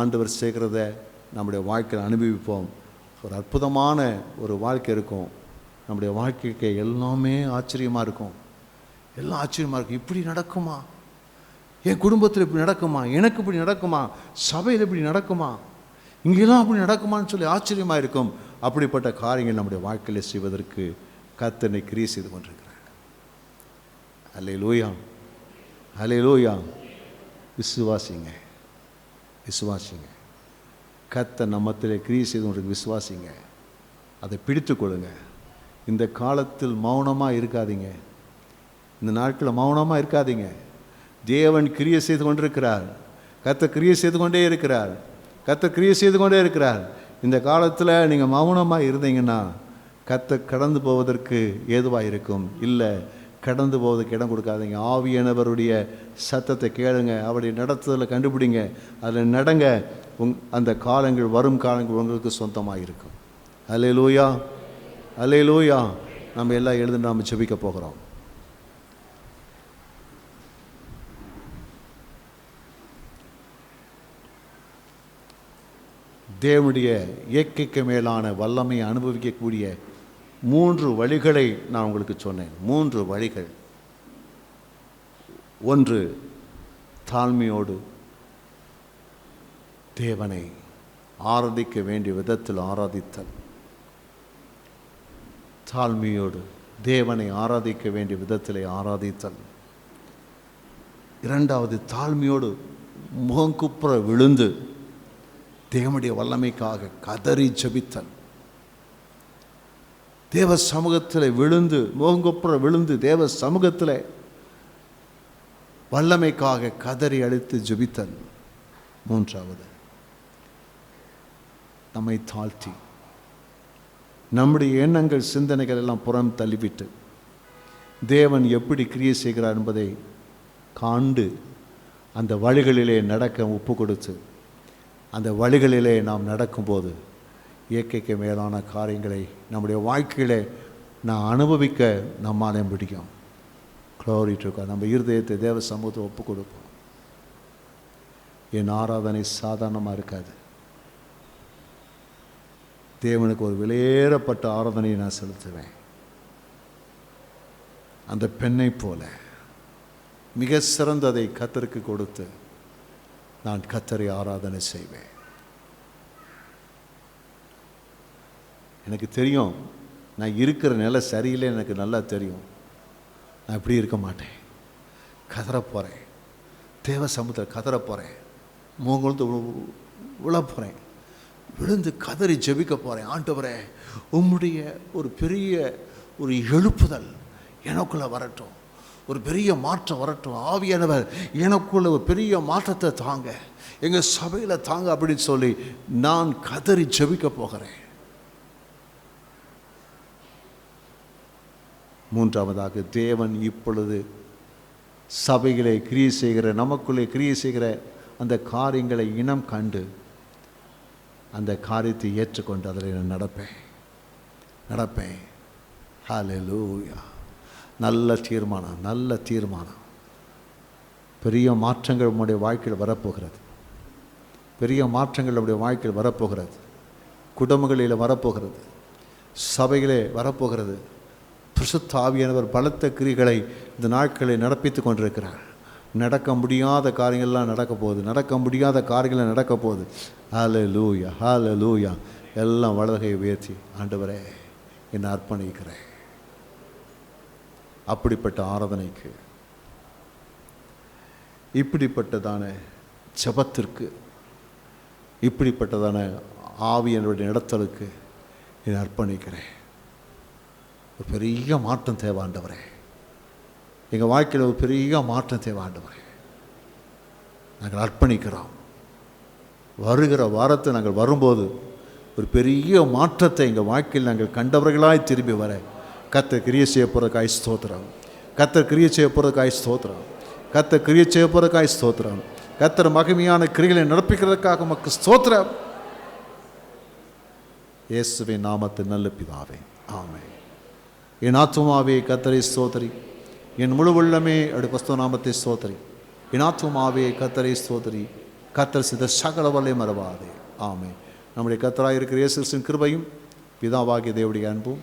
[SPEAKER 1] ஆண்டவர் செய்கிறத நம்முடைய வாழ்க்கையில் அனுபவிப்போம். ஒரு அற்புதமான ஒரு வாழ்க்கை இருக்கும். நம்முடைய வாழ்க்கைக்கு எல்லாமே ஆச்சரியமாக இருக்கும், எல்லாம் ஆச்சரியமாக இருக்கும். இப்படி நடக்குமா, என் குடும்பத்தில் இப்படி நடக்குமா, எனக்கு இப்படி நடக்குமா, சபையில் இப்படி நடக்குமா, இங்கெல்லாம் அப்படி நடக்குமான்னு சொல்லி ஆச்சரியமாக இருக்கும். அப்படிப்பட்ட காரியங்கள் நம்முடைய வாழ்க்கையில் செய்வதற்கு கர்த்தர் கிரியை செய்து கொண்டிருக்கிறார். அல்லேலூயா, அல்லேலூயா. விசுவாசிங்க, விசுவாசிங்க. கர்த்தர் நம்மத்திலே கிரியை செய்து கொண்டிருக்க விசுவாசிங்க, அதை பிடித்து கொள்ளுங்க. இந்த காலத்தில் மௌனமாக இருக்காதீங்க, இந்த நாட்களில் மௌனமாக இருக்காதீங்க. தேவன் கிரியை செய்து கொண்டிருக்கிறார், கர்த்தர் கிரியை செய்து கொண்டே இருக்கிறார், கர்த்தர் கிரியை செய்து கொண்டே இருக்கிறார். இந்த காலத்தில் நீங்கள் மௌனமாக இருந்தீங்கன்னா கர்த்தர் கடந்து போவதற்கு ஏதுவாக இருக்கும். இல்லை, கடந்து போவதற்கு இடம் கொடுக்காதீங்க. ஆவியானவருடைய சத்தத்தை கேளுங்க, அவருடைய நடத்துதலை கண்டுபிடிங்க, அதில் நடங்க. அந்த காலங்கள், வரும் காலங்கள் உங்களுக்கு சொந்தமாக இருக்கும். அல்லேலூயா, அல்லேலூயா. நம்ம எல்லாம் எழுந்து நாம் ஜெபிக்க போகிறோம். தேவனுடைய இயற்கைக்கு மேலான வல்லமையை அனுபவிக்கக்கூடிய 3 வழிகளை நான் உங்களுக்கு சொன்னேன். 3 வழிகள். 1, தாழ்மையோடு தேவனை ஆராதிக்க வேண்டிய விதத்தில் ஆராதித்தல். தாழ்மையோடு தேவனை ஆராதிக்க வேண்டிய விதத்தில் ஆராதித்தல். 2வது, தாழ்மையோடு முகங்குப்புற விழுந்து தேவனுடைய வல்லமைக்காக கதறி ஜெபித்தல். தேவ சமூகத்தில் விழுந்து, முகங்குப்புற விழுந்து தேவ சமூகத்தில் வல்லமைக்காக கதறி அழைத்து ஜெபித்தல். 3வது, நம்மை தாழ்த்தி நம்முடைய எண்ணங்கள், சிந்தனைகள் எல்லாம் புறம் தள்ளிவிட்டு தேவன் எப்படி கிரியை செய்கிறார் என்பதை காண்டு அந்த வழிகளிலே நடக்க ஒப்பு கொடுத்து அந்த வழிகளிலே நாம் நடக்கும்போது இயற்கைக்கு மேலான காரியங்களை நம்முடைய வாழ்க்கையிலே நான் அனுபவிக்க நம்மாலே முடியும். Glory to God. நம்ம இருதயத்தை தேவ சமூகத்தை ஒப்பு கொடுப்போம். என் ஆராதனை சாதாரணமாக இருக்காது. தேவனுக்கு ஒரு விலையேறப்பட்ட ஆராதனையை நான் செலுத்துவேன். அந்த பெண்ணை போல மிக சிறந்ததை கர்த்தருக்கு கொடுத்து நான் கர்த்தரை ஆராதனை செய்வேன். எனக்கு தெரியும், நான் இருக்கிற நிலை சரியில்லை, எனக்கு நல்லா தெரியும். நான் இப்படி இருக்க மாட்டேன். கதற போகிறேன், தேவ சமூகத்தில் கதற போகிறேன், முகங்கொழுந்து விழ போகிறேன், விழுந்து கதறி ஜெபிக்க போகிறேன். ஆண்டவரே, உம்முடைய ஒரு பெரிய ஒரு எழுப்புதல் எனக்குள்ளே வரட்டும், ஒரு பெரிய மாற்றம் வரட்டும். ஆவியானவர் எனக்குள்ள ஒரு பெரிய மாற்றத்தை தாங்க, எங்கள் சபையில் தாங்க அப்படின்னு சொல்லி நான் கதறி ஜெபிக்க போகிறேன். மூன்றாவதாக, தேவன் இப்பொழுது சபைகளை கிரியை செய்கிற, நமக்குள்ளே கிரியை செய்கிற அந்த காரியங்களை இனம் கண்டு அந்த காரியத்தை ஏற்றுக்கொண்டு அதில் நான் நடப்பேன். ஹல்லேலூயா. நல்ல தீர்மானம், நல்ல தீர்மானம். பெரிய மாற்றங்கள் நம்முடைய வாழ்க்கையில் வரப்போகிறது. பெரிய மாற்றங்கள் நம்முடைய வாழ்க்கையில் வரப்போகிறது. குடும்பங்களில் வரப்போகிறது, சபைகளே வரப்போகிறது. பரிசுத்த ஆவியானவர் பலத்த கிரிகளை இந்த நாட்களில் நடப்பித்து கொண்டிருக்கிறார். நடக்க முடியாத காரியங்கள்லாம் நடக்க போகுது, நடக்க முடியாத காரியங்கள் நடக்க போகுது. ஹல்லேலூயா, ஹல்லேலூயா. எல்லாம் வலதுகையை உயர்த்தி, ஆண்டவரே என்னை அர்ப்பணிக்கிறேன். அப்படிப்பட்ட ஆராதனைக்கு, இப்படிப்பட்டதான ஜெபத்திற்கு, இப்படிப்பட்டதான ஆவியினுடைய நடத்தலுக்கு என்னை அர்ப்பணிக்கிறேன். ஒரு பெரிய மாற்றம் தேவை ஆண்டவரே. எங்கள் வாழ்க்கையில் ஒரு பெரிய மாற்றம் தேவை ஆண்டவரே. நாங்கள் அர்ப்பணிக்கிறோம். வருகிற வாரத்தை நாங்கள் வரும்போது ஒரு பெரிய மாற்றத்தை எங்கள் வாழ்க்கையில் நாங்கள் கண்டவர்களாய் திரும்பி வர கர்த்தர் கிரியை செய்ய போகிறதுக்காய் ஸ்தோத்திரம். கர்த்தர் கிரியை செய்ய போகிறதுக்காய் ஸ்தோத்திரம். கர்த்தர் கிரியை செய்ய போகிறதுக்காய் ஸ்தோத்திரம். கர்த்தர் மகிமையான கிரிகளை நடப்பிக்கிறதுக்காக உமக்கு ஸ்தோத்திரம். இயேசுவின் நாமத்தில் நல்ல பிதாவே, ஆமென். என் ஆத்துமாவே கர்த்தரை ஸ்தோத்திரி, என் முழு உள்ளமே பரிசுத்த நாமத்தை ஸ்தோத்திரி. என் ஆத்துமாவே கர்த்தரை ஸ்தோத்திரி, கர்த்தர் செய்த சகல வல்லை மறவாதே. ஆமென். நம்முடைய கர்த்தராக இருக்கிற இயேசு கிறிஸ்துவின் கிருபையும் பிதாவாகிய தேவனுடைய அன்பும்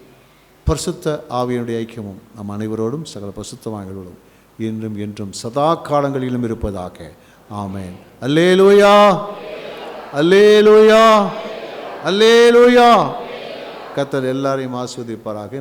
[SPEAKER 1] பரிசுத்த ஆவியினுடைய ஐக்கியமும் நம் அனைவரோடும் சகல பரிசுத்தவான்களோடும் இன்றும் என்றும் சதா காலங்களிலும் இருப்பதாக. ஆமென். அல்லேலூயா, அல்லேலூயா, அல்லேலூயா. கர்த்தர் எல்லாரையும் ஆசீர்வதிப்பாராக.